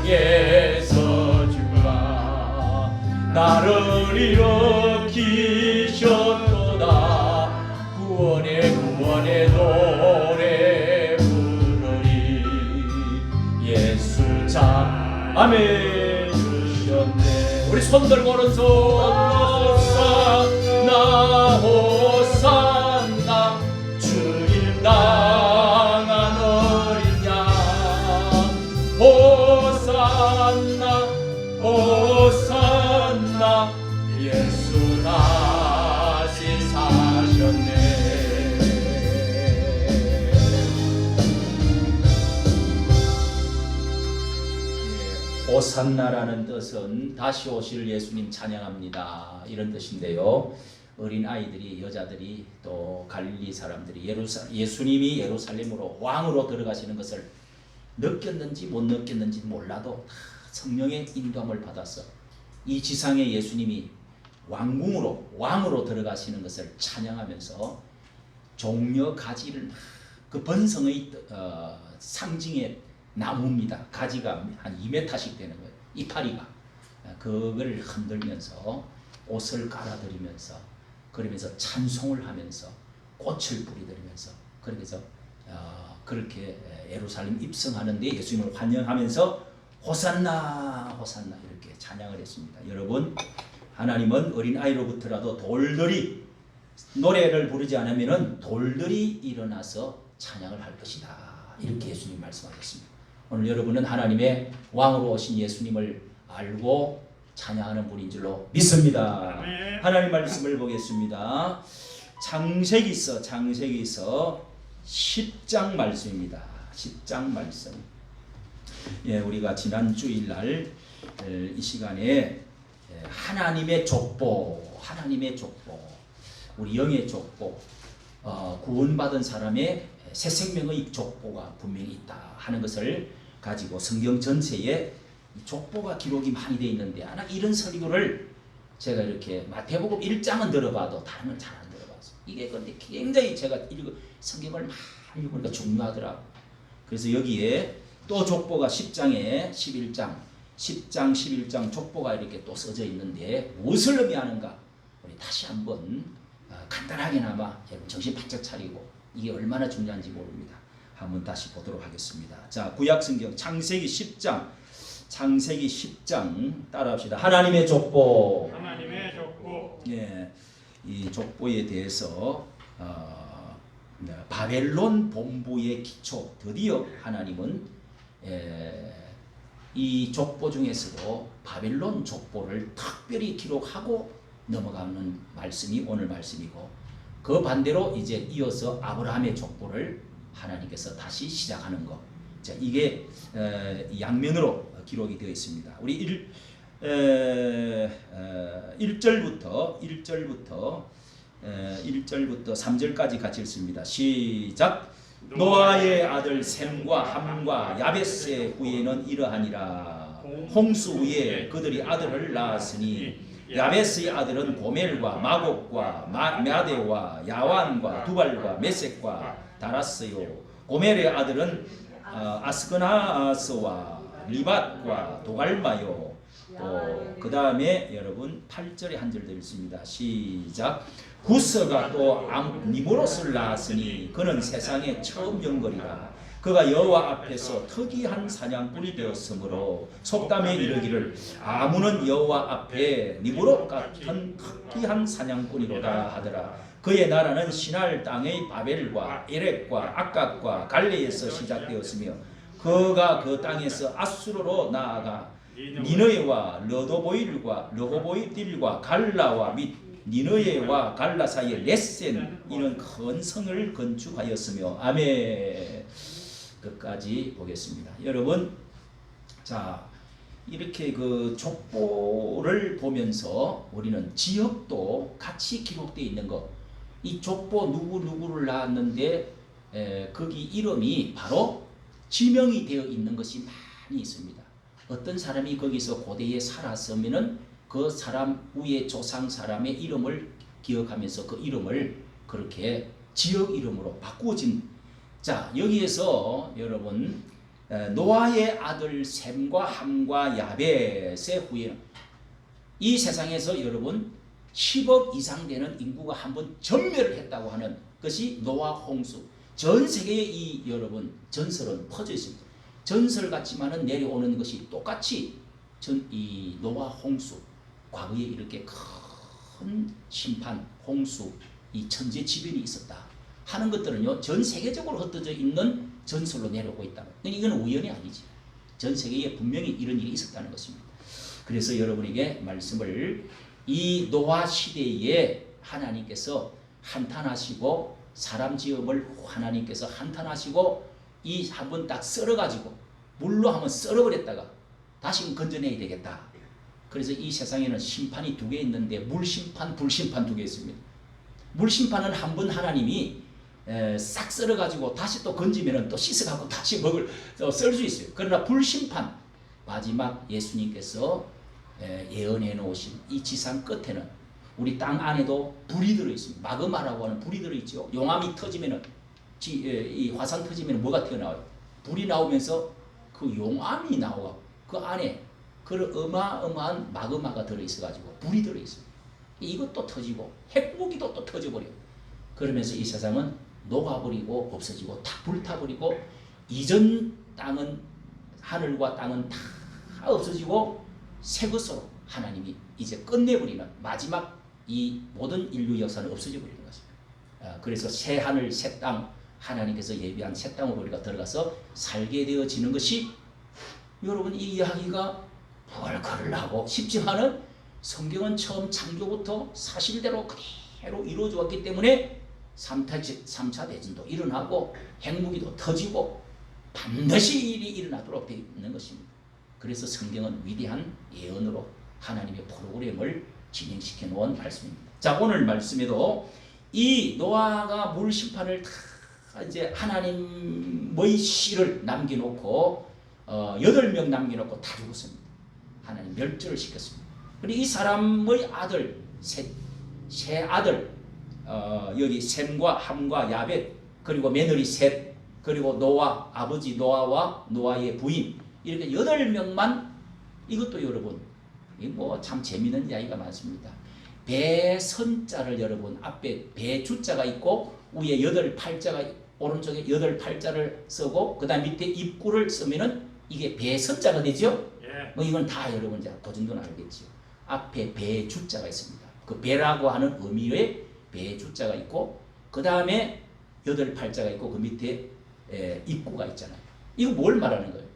땅에서 주가 나를 일으키셨도다. 구원의 노래 부르리. 예수 참 아멘 주셨네. 우리 손 들고 오른손 호산나 호산나 주님 당한 어린 양 호산나 호산나 예수 다시 사셨네. 호산나라는 뜻은 다시 오실 예수님 찬양합니다, 이런 뜻인데요. 어린 아이들이, 여자들이, 또 갈릴리 사람들이 예수님이 예루살렘으로 왕으로 들어가시는 것을 느꼈는지 못 느꼈는지 몰라도 다 성령의 인도함을 받아서 이 지상에 예수님이 왕으로 들어가시는 것을 찬양하면서 종려 가지를 그 번성의 상징의 나무입니다. 가지가 한 2m씩 되는 거예요. 이파리가. 그걸 흔들면서 옷을 깔아드리면서 그러면서 찬송을 하면서 꽃을 뿌리드리면서 그러면서 그렇게 예루살렘 입성하는데 예수님을 환영하면서 호산나 호산나 이렇게 찬양을 했습니다. 여러분, 하나님은 어린아이로부터라도 돌들이 노래를 부르지 않으면 돌들이 일어나서 찬양을 할 것이다, 이렇게 예수님 말씀하셨습니다. 오늘 여러분은 하나님의 왕으로 오신 예수님을 알고 찬양하는 분인 줄로 믿습니다. 하나님 말씀을 보겠습니다. 창세기서 10장 말씀입니다. 10장 말씀. 예, 우리가 지난 주일날 이 시간에 하나님의 족보, 우리 영의 족보, 구원받은 사람의 새 생명의 족보가 분명히 있다 하는 것을 가지고 성경 전체에 족보가 기록이 많이 되어 있는데, 하나 이런 설교를 제가 이렇게 마태복음 1장은 들어봐도 다른 건 잘 안 들어봤어요. 이게 근데 굉장히 제가 성경을 많이 읽으니까 중요하더라고요. 그래서 여기에 또 족보가 10장에 10장 11장 족보가 이렇게 또 써져 있는데 무엇을 의미하는가, 우리 다시 한번 간단하게나마 여러분 정신 바짝 차리고 이게 얼마나 중요한지 모릅니다. 한번 다시 보도록 하겠습니다. 자, 구약성경 창세기 10장 따라합시다. 하나님의 족보. 예, 이 족보에 대해서 바벨론 본부의 기초, 드디어 하나님은 이 족보 중에서도 바벨론 족보를 특별히 기록하고 넘어가는 말씀이 오늘 말씀이고, 그 반대로 이제 이어서 아브라함의 족보를 하나님께서 다시 시작하는 것. 자, 이게 양면으로 기록이 되어 있습니다. 우리 1절부터 3절까지 같이 읽습니다. 시작. 노아의 아들 셈과 함과 야벳의 후예는 이러하니라. 홍수 후에 그들이 아들을 낳았으니 야벳의 아들은 고멜과 마곡과 메아데와 야완과 두발과 메섹과 다라스요. 고멜의 아들은 아스그나스와 리밧과 도갈마요. 그 다음에 여러분 8절에 한 절 더 읽습니다. 시작. 구스가 또 니므롯을 낳았으니 그는 세상에 처음 영거리라. 그가 여호와 앞에서 특이한 사냥꾼이 되었으므로 속담에 이르기를 아무는 여호와 앞에 니므롯 같은 특이한 사냥꾼이로다 하더라. 그의 나라는 시날 땅의 바벨과 에렉과 악각과 갈레에서 시작되었으며 그가 그 땅에서 아수르로 나아가 니느웨와 르호보이딜과 갈라와 및 니느웨와 갈라 사이에 레센 이는 큰 성을 건축하였으며. 아멘. 끝까지 보겠습니다. 여러분, 자, 이렇게 그 족보를 보면서 우리는 지역도 같이 기록되어 있는 것, 이 족보 누구를 낳았는데 거기 이름이 바로 지명이 되어 있는 것이 많이 있습니다. 어떤 사람이 거기서 고대에 살았으면은 그 사람 위에 조상 사람의 이름을 기억하면서 그 이름을 그렇게 지역 이름으로 바꾸어진. 자, 여기에서 여러분 노아의 아들 셈과 함과 야벳의 후예는 이 세상에서 여러분 10억 이상 되는 인구가 한번 전멸을 했다고 하는 것이 노아 홍수. 전 세계에 이 여러분 전설은 퍼져 있습니다. 전설 같지만은 내려오는 것이 똑같이 이 노아 홍수, 과거에 이렇게 큰 심판, 홍수, 이 천재지변이 있었다 하는 것들은요 전 세계적으로 흩어져 있는 전설로 내려오고 있다. 이건 우연이 아니지. 전 세계에 분명히 이런 일이 있었다는 것입니다. 그래서 여러분에게 말씀을 이 노아 시대에 하나님께서 한탄하시고 사람 지음을 하나님께서 한탄하시고 이 한번 딱 썰어가지고 물로 한번 썰어버렸다가 다시 건져내야 되겠다. 그래서 이 세상에는 심판이 두 개 있는데 물심판, 불심판 두 개 있습니다. 물심판은 한 번 하나님이 싹 썰어가지고 다시 또 건지면 또 씻어가고 다시 썰 수 있어요. 그러나 불심판, 마지막 예수님께서 예언해 놓으신 이 지상 끝에는 우리 땅 안에도 불이 들어있습니다. 마그마라고 하는 불이 들어있죠. 용암이 터지면은 이 화산 터지면 뭐가 튀어나와요? 불이 나오면서 그 용암이 나오고 그 안에 그런 어마어마한 마그마가 들어있어가지고 불이 들어있어요. 이것도 터지고 핵무기도 또 터져버려요. 그러면서 이 세상은 녹아버리고 없어지고 다 불타버리고 이전 땅은 하늘과 땅은 다 없어지고 새 것으로 하나님이 이제 끝내버리는 마지막 이 모든 인류 역사는 없어져 버리는 것입니다. 그래서 새 하늘 새 땅 하나님께서 예비한 새 땅으로 우리가 들어가서 살게 되어지는 것이 여러분 이 이야기가 펄펄하고 쉽지만은 성경은 처음 창조부터 사실대로 그대로 이루어져 왔기 때문에 3차 대전도 일어나고 핵무기도 터지고 반드시 일이 일어나도록 되어 있는 것입니다. 그래서 성경은 위대한 예언으로 하나님의 프로그램을 진행시켜 놓은 말씀입니다. 자, 오늘 말씀에도 이 노아가 물 심판을 다 이제 하나님의 씨를 남겨놓고 8명 남겨놓고 다 죽었습니다. 하나님 멸절을 시켰습니다. 그리고 이 사람의 아들 세 아들 여기 셈과 함과 야벳 그리고 며느리 셋 그리고 노아 아버지 노아와 노아의 부인 이렇게 8명만 이것도 여러분 뭐 참 재미있는 이야기가 많습니다. 배 선자를 여러분 앞에 배 주자가 있고 위에 8팔자가 오른쪽에 8팔자를 쓰고 그 다음 밑에 입구를 쓰면은 이게 배 선자가 되죠. 뭐 이건 다 여러분 이제 그 정도는 알겠죠. 앞에 배 주자가 있습니다. 그 배라고 하는 의미의 배 주자가 있고 그 다음에 8팔자가 있고 그 밑에 입구가 있잖아요. 이거 뭘 말하는 거예요?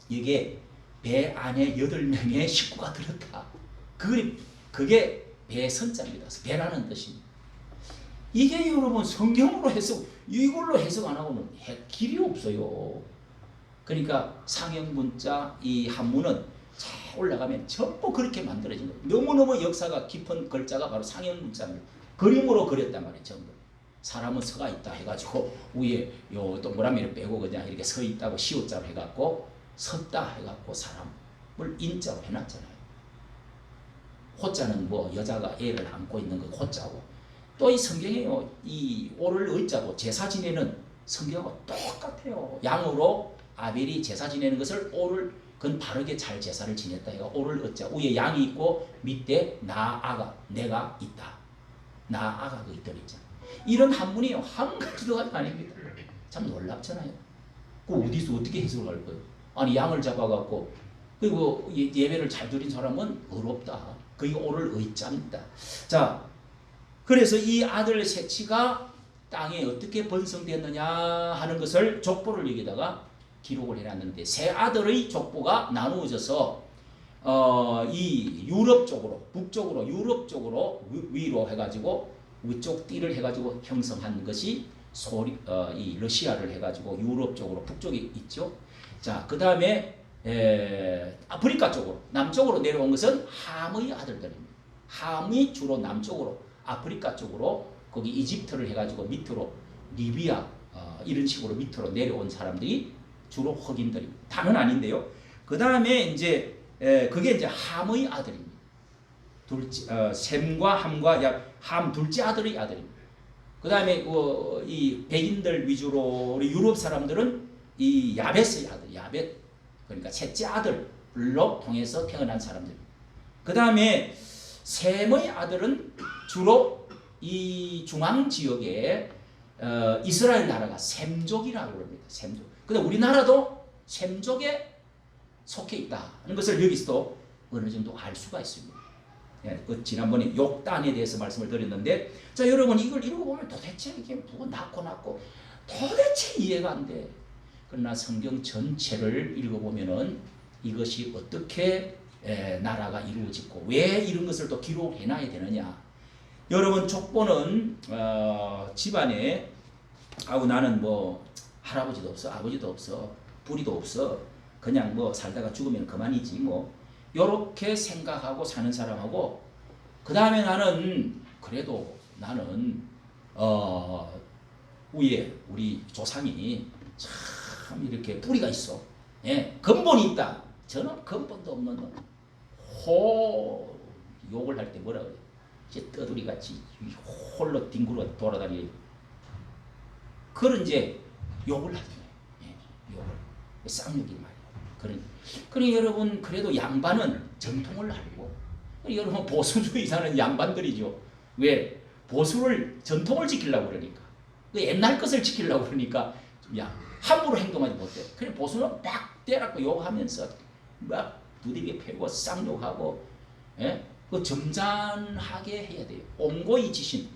이게 배 안에 8명의 식구가 들었다. 그게 배선자입니다. 배라는 뜻입니다. 이게 여러분 성경으로 해석 이걸로 해석 안 하고는 길이 없어요. 그러니까 상형문자 이 한문은 잘 올라가면 전부 그렇게 만들어진 거예요. 너무너무 역사가 깊은 글자가 바로 상형문자입니다. 그림으로 그렸단 말이에요. 전부. 사람은 서가 있다 해가지고 위에 요 동그라미를 빼고 그냥 이렇게 서 있다고 시옷자로 해갖고 섰다 해갖고 사람을 인자로 해놨잖아요. 호자는 뭐 여자가 애를 안고 있는 거 호자고 또 이 성경에요 이 오를 의자고 제사 지내는 성경하고 똑같아요. 양으로 아벨이 제사 지내는 것을 오를 그건 바르게 잘 제사를 지냈다 해가 오를 의자 위에 양이 있고 밑에 나아가 내가 있다. 나아가 거기 들어있잖아. 이런 한문이요 한 가지도 아닙니다. 참 놀랍잖아요. 그 어디서 어떻게 해석을 할 거예요? 아니 양을 잡아갖고 그리고 예배를 잘 드린 사람은 어렵다. 그게 오를 의자입니다. 자, 그래서 이 아들 셋이가 땅에 어떻게 번성되었느냐 하는 것을 족보를 여기다가 기록을 해놨는데 세 아들의 족보가 나누어져서 이 유럽 쪽으로 북쪽으로 유럽 쪽으로 위로 해가지고 위쪽 띠를 해가지고 형성한 것이 이 러시아를 해가지고 유럽 쪽으로 북쪽에 있죠. 자, 그 다음에 아프리카 쪽으로 남쪽으로 내려온 것은 함의 아들들입니다. 함이 주로 남쪽으로 아프리카 쪽으로 거기 이집트를 해가지고 밑으로 리비아 이런 식으로 밑으로 내려온 사람들이 주로 흑인들입니다. 다는 아닌데요. 그 다음에 이제 그게 이제 함의 아들입니다. 셈과 함과 함 둘째 아들의 아들입니다. 그 다음에 이 백인들 위주로 우리 유럽 사람들은 이 야벳의 아들, 야벳, 그러니까 셋째 아들로 통해서 태어난 사람들. 그 다음에 셈의 아들은 주로 이 중앙 지역에 이스라엘 나라가 셈족이라고 합니다. 셈족. 근데 우리나라도 셈족에 속해 있다는 것을 여기서도 어느 정도 알 수가 있습니다. 예, 지난번에 욕단에 대해서 말씀을 드렸는데, 자 여러분 이걸 읽어보면 도대체 이게 뭐 낳고 도대체 이해가 안 돼. 그러나 성경 전체를 읽어보면은 이것이 어떻게 나라가 이루어지고 왜 이런 것을 또 기록해놔야 되느냐. 여러분 족보는 집안에 나는 뭐 할아버지도 없어, 아버지도 없어, 뿌리도 없어, 그냥 뭐 살다가 죽으면 그만이지 뭐 요렇게 생각하고 사는 사람하고, 그 다음에 나는 그래도 나는 위에 우리 조상이 참 이렇게 뿌리가 있어, 예, 근본이 있다. 저는 근본도 없는 놈. 욕을 할 때 뭐라 그래? 이제 떠돌이같이 홀로 뒹굴어 돌아다니는 그런 이제 욕을 하잖아요. 예, 욕을 쌍욕이 말이에요. 그러니 여러분 그래도 양반은 정통을 알고, 여러분 보수주의자는 양반들이죠. 왜? 보수를 전통을 지키려고 그러니까, 그 옛날 것을 지키려고 그러니까 야 함부로 행동하지 못해. 그래 보수는 막 때려고 욕하면서 막 두들겨 패고 쌍욕하고, 예? 그 점잖하게 해야 돼요. 옹고이 지신.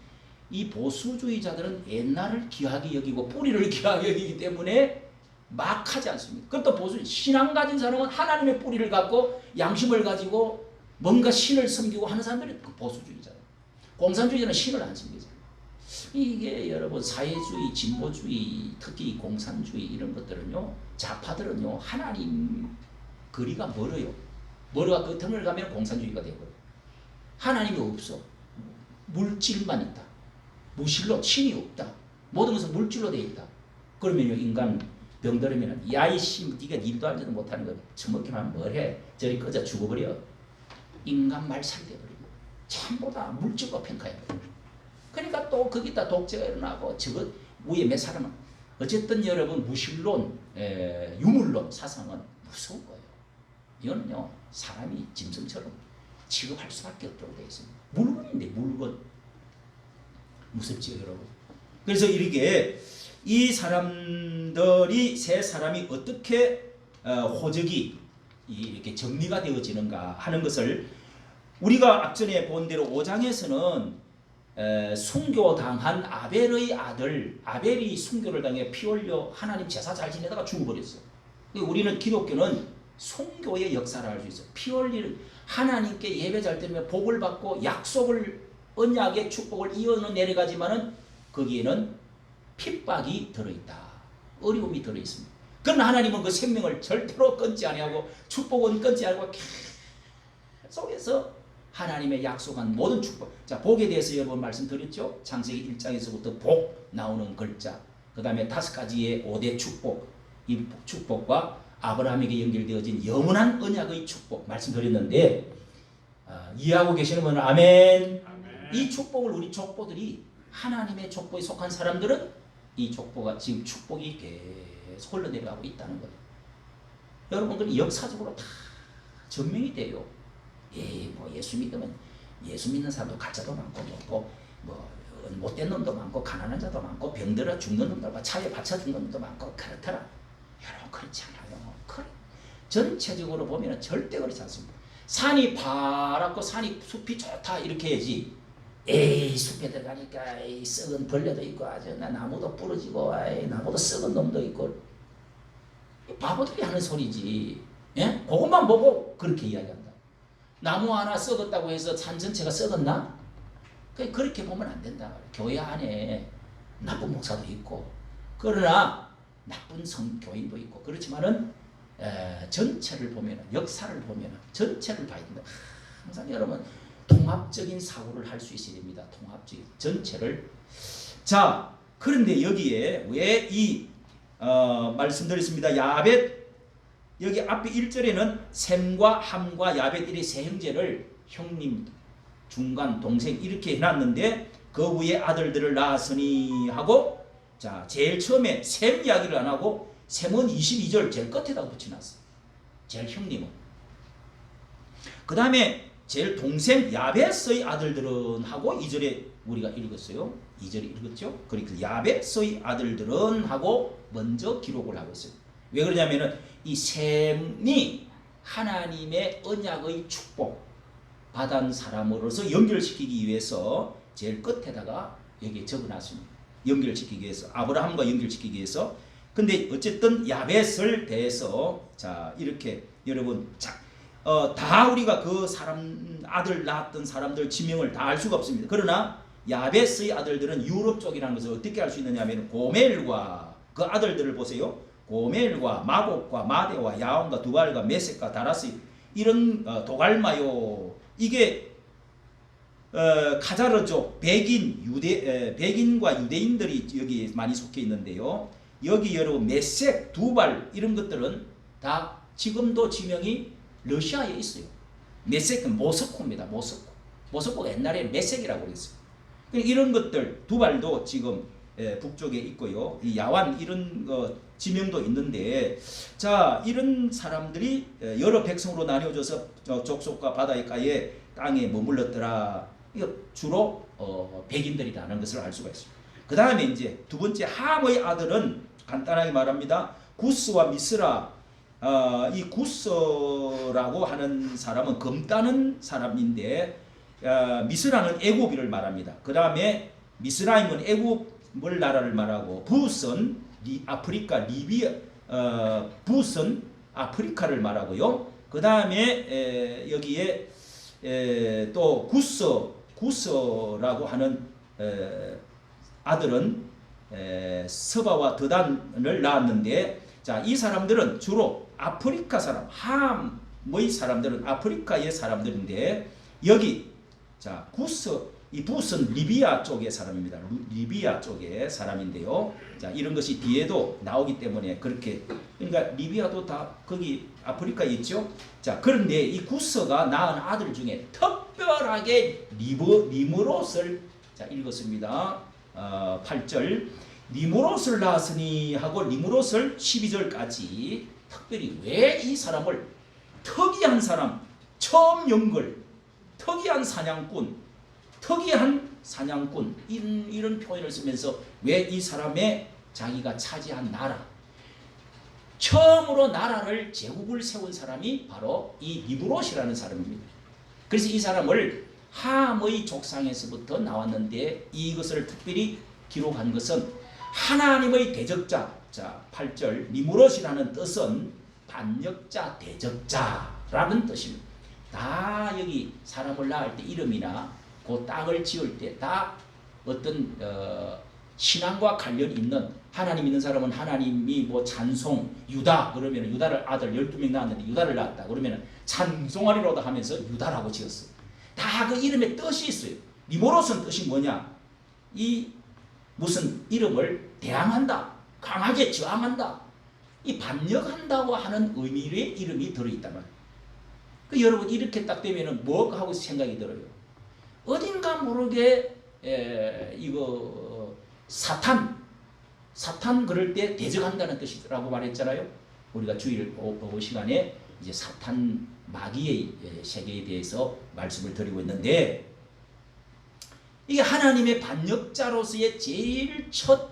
이 보수주의자들은 옛날을 귀하게 여기고 뿌리를 귀하게 여기기 때문에 막 하지 않습니다. 그것도 보수 신앙 가진 사람은 하나님의 뿌리를 갖고 양심을 가지고 뭔가 신을 섬기고 하는 사람들이 그 보수주의자예요. 공산주의자는 신을 안 섬기잖아요. 이게 여러분 사회주의, 진보주의, 특히 공산주의 이런 것들은요, 좌파들은요 하나님 거리가 멀어요. 멀어가 그 틈을 가면 공산주의가 되고요. 하나님이 없어. 물질만 있다. 무실로 신이 없다. 모든 것은 물질로 되어 있다. 그러면요 인간 병들으면 야이씨 네가 일도 알지도 못하는 거 처먹기만 하면 뭐해? 저리 꺼져 죽어버려. 인간 말살이 되어버리고 참보다 물질과 평가해버려. 그러니까 또 거기다 독재가 일어나고 저거 위에 몇 사람은 어쨌든 여러분 무신론, 유물론 사상은 무서운 거예요. 이거는요 사람이 짐승처럼 취급할 수밖에 없도록 되어 있습니다. 물건인데 물건 무섭지요 여러분. 그래서 이렇게 이 사람들이 세 사람이 어떻게 호적이 이렇게 정리가 되어지는가 하는 것을 우리가 앞전에 본 대로 5장에서는 순교당한 아벨의 아들, 아벨이 순교를 당해 피 흘려 하나님 제사 잘 지내다가 죽어버렸어. 우리는 기독교는 순교의 역사를 알 수 있어. 피 흘리는 하나님께 예배 잘 드리며 복을 받고 약속을 언약의 축복을 이어는 내려가지만은 거기에는 핍박이 들어있다. 어려움이 들어있습니다. 그러나 하나님은 그 생명을 절대로 끊지 아니하고 축복은 끊지 아니하고 계속해서 하나님의 약속한 모든 축복. 자, 복에 대해서 여러 번 말씀드렸죠. 창세기 1장에서부터 복 나오는 글자. 그 다음에 5가지의 5대 축복. 이 축복과 아브라함에게 연결되어진 영원한 언약의 축복 말씀드렸는데, 이해하고 계시는 분은 아멘. 이 축복을 우리 족보들이 하나님의 족보에 속한 사람들은 이 족보가 지금 축복이 계속 흘러내려가고 있다는 거예요. 여러분들이 역사적으로 다 증명이 돼요. 뭐 예수 믿으면 예수 믿는 사람도 가짜도 많고 뭐 못된 놈도 많고 가난한 자도 많고 병들어 죽는 놈도 많고 차에 받쳐 죽는 놈도 많고 그렇더라. 여러분 그렇지 않아요. 전체적으로 보면 절대 그렇지 않습니다. 산이 파랗고 숲이 좋다 이렇게 해야지. 에이 숲에 들어가니까 에이 썩은 벌레도 있고 아주 나무도 부러지고 에이 나무도 썩은 놈도 있고 바보들이 하는 소리지. 예? 그것만 보고 그렇게 이야기한다. 나무 하나 썩었다고 해서 산 전체가 썩었나? 그렇게 보면 안 된다. 교회 안에 나쁜 목사도 있고 그러나 나쁜 교인도 있고 그렇지만은 전체를 보면 역사를 보면 전체를 봐야 된다. 항상 여러분 통합적인 사고를 할 수 있어야 됩니다. 통합적인 전체를. 자, 그런데 여기에 왜 이 말씀드렸습니다. 야벳 여기 앞에 1절에는 셈과 함과 야벳들이 세 형제를 형님, 중간, 동생 이렇게 해놨는데 그 위에 아들들을 낳았으니 하고, 자 제일 처음에 셈 이야기를 안 하고 셈은 22절 제일 끝에다가 붙여놨어. 제일 형님은. 그 다음에 제일 동생 야벳의 아들들은 하고 2절에 우리가 읽었어요. 2절에 읽었죠. 그러니까 야벳의 아들들은 하고 먼저 기록을 하고 있어요. 왜 그러냐면은 이 셈이 하나님의 언약의 축복 받은 사람으로서 연결시키기 위해서 제일 끝에다가 여기에 적어놨습니다. 연결시키기 위해서, 아브라함과 연결시키기 위해서. 근데 어쨌든 야벳을 대해서 자 이렇게 여러분 다 우리가 그 사람 아들 낳았던 사람들 지명을 다 알 수가 없습니다. 그러나 야벳의 아들들은 유럽 쪽이라는 것을 어떻게 알 수 있느냐 하면 고멜과 그 아들들을 보세요. 고멜과 마곡과 마대와 야온과 두발과 메섹과 다라스 이런 도갈마요. 이게 카자르족 백인과 유대인들이 여기 많이 속해 있는데요. 여기 여러분 메섹, 두발 이런 것들은 다 지금도 지명이 러시아에 있어요. 메섹은 모스코입니다. 모스코가 옛날에 메섹이라고 그랬어요. 이런 것들 두발도 지금 북쪽에 있고요. 이 야완 이런 지명도 있는데 자 이런 사람들이 여러 백성으로 나뉘어져서 족속과 바다가에 땅에 머물렀더라. 이거 주로 백인들이라는 것을 알 수가 있습니다. 그 다음에 이제 두 번째 함의 아들은 간단하게 말합니다. 구스와 미스라. 이 구스라고 하는 사람은 검 따는 사람인데 미스라는 애굽을 말합니다. 그 다음에 미스라임은 애굽을 나라를 말하고 붓은 아프리카 리비아 붓은 아프리카를 말하고요. 그 다음에 여기에 또 구스라고 하는 아들은 서바와 드단을 낳았는데 자, 이 사람들은 주로 아프리카 사람, 함의 사람들은 아프리카의 사람들인데 여기 자, 이 붓은 리비아 쪽의 사람입니다. 리비아 쪽의 사람인데요. 자, 이런 것이 뒤에도 나오기 때문에 그렇게 그러니까 리비아도 다 거기 아프리카에 있죠. 자, 그런데 이 구스가 낳은 아들 중에 특별하게 니므롯을 자, 읽었습니다. 8절 니므롯을 낳았으니 하고 니므롯을 12절까지 특별히 왜 이 사람을 특이한 사람, 처음 연글, 특이한 사냥꾼, 이런 표현을 쓰면서 왜 이 사람의 자기가 차지한 나라, 처음으로 나라를 제국을 세운 사람이 바로 이 니므롯이라는 사람입니다. 그래서 이 사람을 함의 족상에서부터 나왔는데 이것을 특별히 기록한 것은 하나님의 대적자. 자, 8절 니므롯이라는 뜻은 반역자, 대적자라는 뜻입니다. 다 여기 사람을 낳을 때 이름이나 그 땅을 지을 때 다 어떤 신앙과 관련이 있는 하나님 믿는 사람은 하나님이 뭐 찬송 유다 그러면 유다를 아들 12명 낳았는데 유다를 낳았다 그러면 찬송하리로다 하면서 유다라고 지었어요. 다 그 이름에 뜻이 있어요. 니므롯은 뜻이 뭐냐? 이 무슨 이름을 대항한다, 강하게 저항한다, 이 반역한다고 하는 의미의 이름이 들어있단 말이에요. 여러분 이렇게 딱 되면은 뭐 하고 생각이 들어요. 어딘가 모르게 이거 사탄 그럴 때 대적한다는 뜻이라고 말했잖아요. 우리가 주일 시간에 이제 사탄 마귀의 세계에 대해서 말씀을 드리고 있는데 이게 하나님의 반역자로서의 제일 첫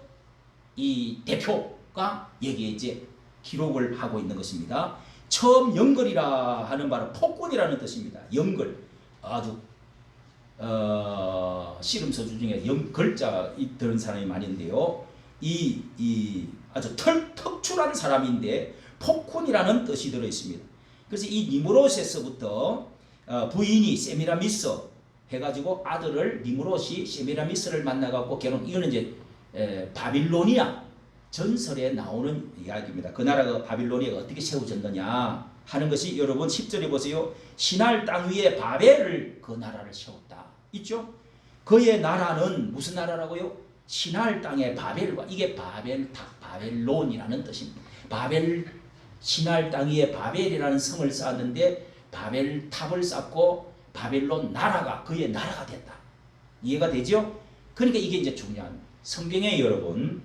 이 대표가 여기에 이제 기록을 하고 있는 것입니다. 처음 영걸이라 하는 바로 폭군이라는 뜻입니다. 영걸 아주 씨름서주 중에 글자 들은 사람이 많은데요. 이 아주 특출한 사람인데 폭군이라는 뜻이 들어 있습니다. 그래서 이 니므롯에서부터 부인이 세미라미스 해가지고 아들을 니므롯이 세미라미스를 만나갖고 결혼. 이거는 이제 바빌로니아 전설에 나오는 이야기입니다. 그 나라가 바빌로니아가 어떻게 세워졌느냐 하는 것이 여러분 10절에 보세요. 시날 땅 위에 바벨을 그 나라를 세웠다. 있죠? 그의 나라는 무슨 나라라고요? 시날 땅의 바벨과 이게 바벨론이라는 뜻입니다. 시날 땅 위에 바벨이라는 성을 쌓았는데 바벨탑을 쌓고 바벨론 나라가 그의 나라가 됐다. 이해가 되죠? 그러니까 이게 이제 중요한 성경에 여러분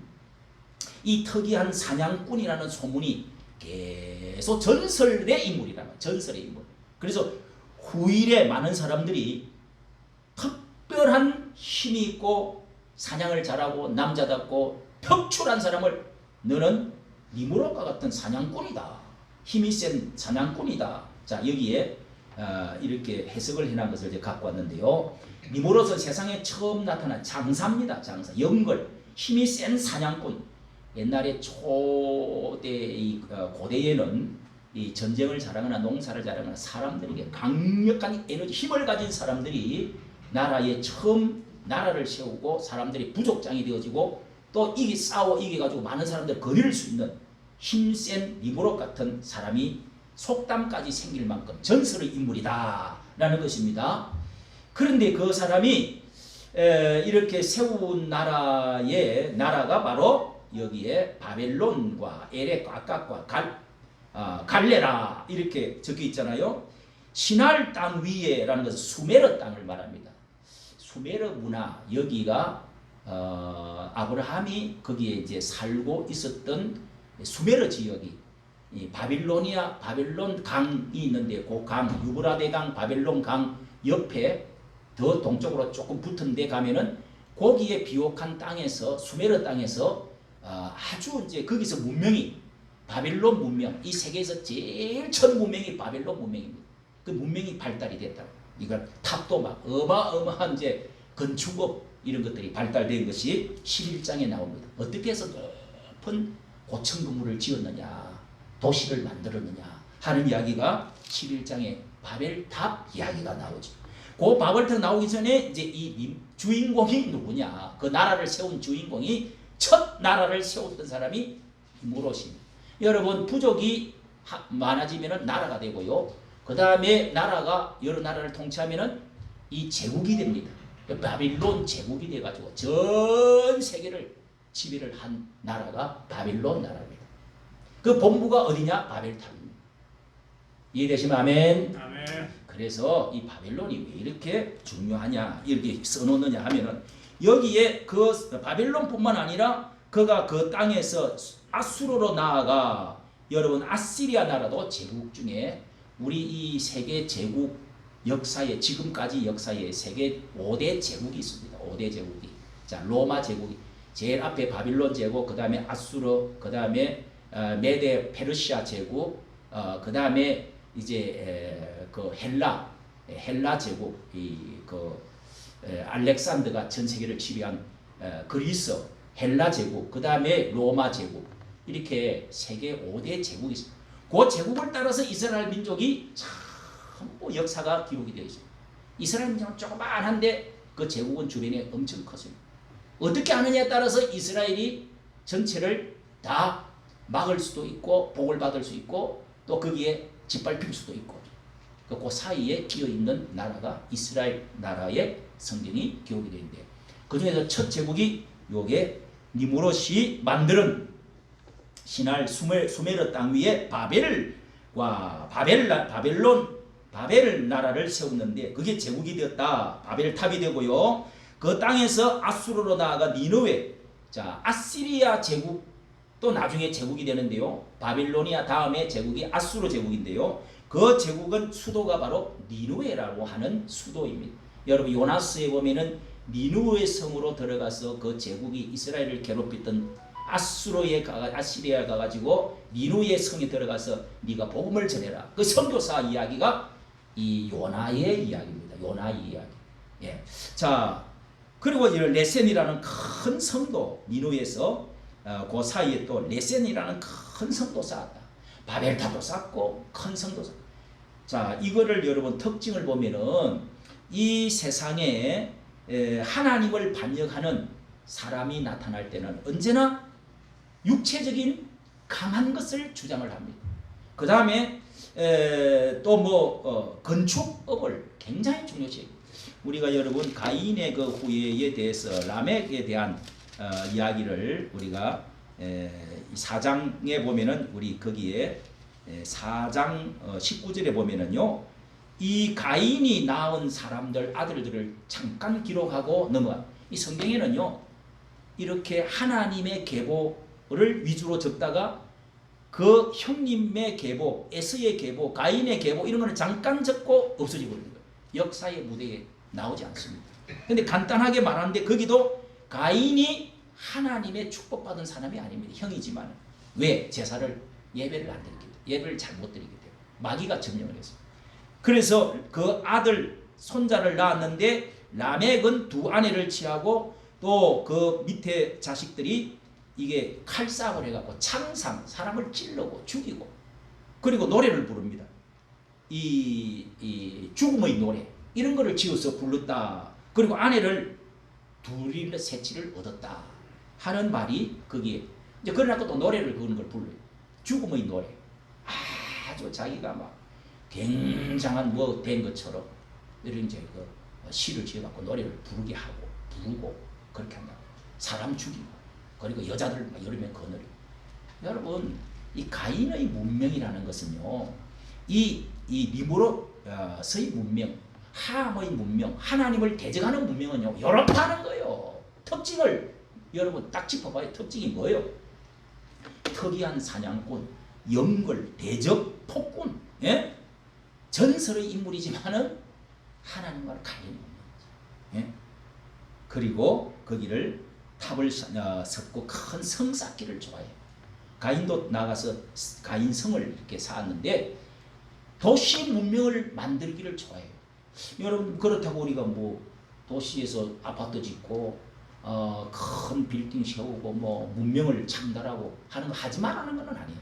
이 특이한 사냥꾼이라는 소문이 계속 전설의 인물이라는 거예요. 전설의 인물. 그래서 후일에 많은 사람들이 특별한 힘이 있고 사냥을 잘하고 남자답고 격출한 사람을 너는 니무롯과 같은 사냥꾼이다. 힘이 센 사냥꾼이다. 자, 여기에 이렇게 해석을 해놓은 것을 이제 갖고 왔는데요. 니무롯은 세상에 처음 나타난 장사입니다. 장사. 영걸. 힘이 센 사냥꾼. 옛날에 초대 고대에는 이 전쟁을 잘하거나 농사를 잘하거나 사람들에게 강력한 에너지, 힘을 가진 사람들이 나라에 처음 나라를 세우고 사람들이 부족장이 되어지고 또 싸워 이겨가지고 많은 사람들을 거느릴 수 있는 힘센 니무롯 같은 사람이 속담까지 생길 만큼 전설의 인물이다 라는 것입니다. 그런데 그 사람이 이렇게 세운 나라가 바로 여기에 바벨론과 에렉, 아깝과 갈레라 이렇게 적혀 있잖아요. 시날 땅 위에라는 것은 수메르 땅을 말합니다. 수메르 문화, 여기가 아브라함이 거기에 이제 살고 있었던 수메르 지역이 바벨론 강이 있는데 그 강, 유브라데 강, 바벨론 강 옆에 더 동쪽으로 조금 붙은 데 가면은 거기에 비옥한 땅에서 수메르 땅에서 아주 이제 거기서 문명이 바벨론 문명, 이 세계에서 제일 첫 문명이 바벨론 문명입니다. 그 문명이 발달이 됐다. 이걸 탑도 막 어마어마한 이제 건축업 이런 것들이 발달된 것이 11장에 나옵니다. 어떻게 해서 높은 고층 건물을 지었느냐, 도시를 만들었느냐 하는 이야기가 11장에 바벨탑 이야기가 나오죠. 그 바벨탑 나오기 전에 이제 이 주인공이 누구냐? 그 나라를 세운 주인공이 첫 나라를 세웠던 사람이 니무롯입니다. 여러분 부족이 많아지면은 나라가 되고요. 그 다음에 나라가 여러 나라를 통치하면은 이 제국이 됩니다. 바빌론 제국이 돼가지고 전 세계를 지배를 한 나라가 바빌론 나라입니다. 그 본부가 어디냐? 바벨탑입니다. 이해되시면 아멘. 아멘. 그래서 이 바벨론이 왜 이렇게 중요하냐 이렇게 써놓느냐 하면은 여기에 그 바벨론뿐만 아니라 그가 그 땅에서 아수르로 나아가 여러분 아시리아 나라도 제국 중에 우리 이 세계 제국 역사에 지금까지 역사에 세계 5대 제국이 있습니다. 5대 제국이. 자, 로마 제국이 제일 앞에 바빌론 제국, 그 다음에 아수르, 그 다음에 메데 페르시아 제국, 그 다음에 이제 그 헬라 제국, 알렉산더가 전 세계를 지배한 그리스, 헬라 제국, 그 다음에 로마 제국, 이렇게 세계 5대 제국이 있습니다. 그 제국을 따라서 이스라엘 민족이 전부 역사가 기록이 되어 있습니다. 이스라엘 민족은 조그만한데 그 제국은 주변에 엄청 컸습니다. 어떻게 하느냐에 따라서 이스라엘이 전체를 다 막을 수도 있고 복을 받을 수 있고 또 거기에 짓밟힐 수도 있고 그 사이에 끼어있는 나라가 이스라엘 나라의 성경이 기록이 되는데 그 중에서 첫 제국이 요게 니무롯이 만드는 신할 수메르 땅 위에 바벨과 바벨 나라를 세웠는데 그게 제국이 되었다. 바벨탑이 되고요. 그 땅에서 아수르로 나아가 니느웨, 자 아시리아 제국도 나중에 제국이 되는데요. 바빌로니아 다음에 제국이 아수르 제국인데요. 그 제국은 수도가 바로 니느웨라고 하는 수도입니다. 여러분 요나스에 보면은 니느웨 성으로 들어가서 그 제국이 이스라엘을 괴롭혔던 아시리아에 가가지고 니느웨 성에 들어가서 네가 복음을 전해라. 그 선교사 이야기가 이 요나의 이야기입니다. 요나의 이야기. 예. 자, 그리고 이 레센이라는 큰 성도 니느웨에서 그 사이에 또 레센이라는 큰 성도 쌓았다. 바벨탑도 쌓고 큰 성도 쌓고. 자, 이거를 여러분 특징을 보면은 이 세상에 하나님을 반역하는 사람이 나타날 때는 언제나 육체적인 강한 것을 주장을 합니다. 그 다음에 또 건축업을 굉장히 중요시. 우리가 여러분 가인의 그 후예에 대해서 라멕에 대한 이야기를 우리가 4장에 보면은 우리 거기에 4장 19절에 보면은요. 이 가인이 낳은 사람들 아들들을 잠깐 기록하고 넘어가. 이 성경에는요. 이렇게 하나님의 계보 계보를 위주로 적다가 그 형님의 계보, 에서의 계보, 가인의 계보 이런 거는 잠깐 적고 없어져 버리는 거예요. 역사의 무대에 나오지 않습니다. 근데 간단하게 말하는데 거기도 가인이 하나님의 축복받은 사람이 아닙니다. 형이지만 왜? 제사를 예배를 안 드리기 때문에, 예배를 잘 못 드리기 때문에 마귀가 점령을 했어요. 그래서 그 아들 손자를 낳았는데 라멕은 두 아내를 취하고 또 그 밑에 자식들이 이게 칼싸움을 해갖고 창상 사람을 찔르고 죽이고 그리고 노래를 부릅니다. 이 죽음의 노래 이런 거를 지어서 불렀다. 그리고 아내를 둘이나 세치를 얻었다 하는 말이 거기에 이제 그러나 또 노래를 그런 걸 불러요. 죽음의 노래. 아주 자기가 막 굉장한 뭐 된 것처럼 이런 이제 그 시를 지어갖고 노래를 부르게 하고 부르고 그렇게 한다. 사람 죽이고 그리고 여자들 막 여름에 거느리고. 여러분 이 가인의 문명이라는 것은요 이 니므롯의 문명, 함의 문명, 하나님을 대적하는 문명은요 이렇다는 거예요. 특징을 여러분 딱 짚어봐요. 특징이 뭐예요? 특이한 사냥꾼, 영걸, 대적, 폭군, 예? 전설의 인물이지만은 하나님과 관련이 없는 거죠. 예? 그리고 거기를 탑을 섰고 큰 성 쌓기를 좋아해요. 가인도 나가서 가인성을 이렇게 쌓았는데 도시 문명을 만들기를 좋아해요. 여러분 그렇다고 우리가 뭐 도시에서 아파트 짓고 큰 빌딩 세우고 뭐 문명을 창달하고 하는 거 하지 말라는 건 아니에요.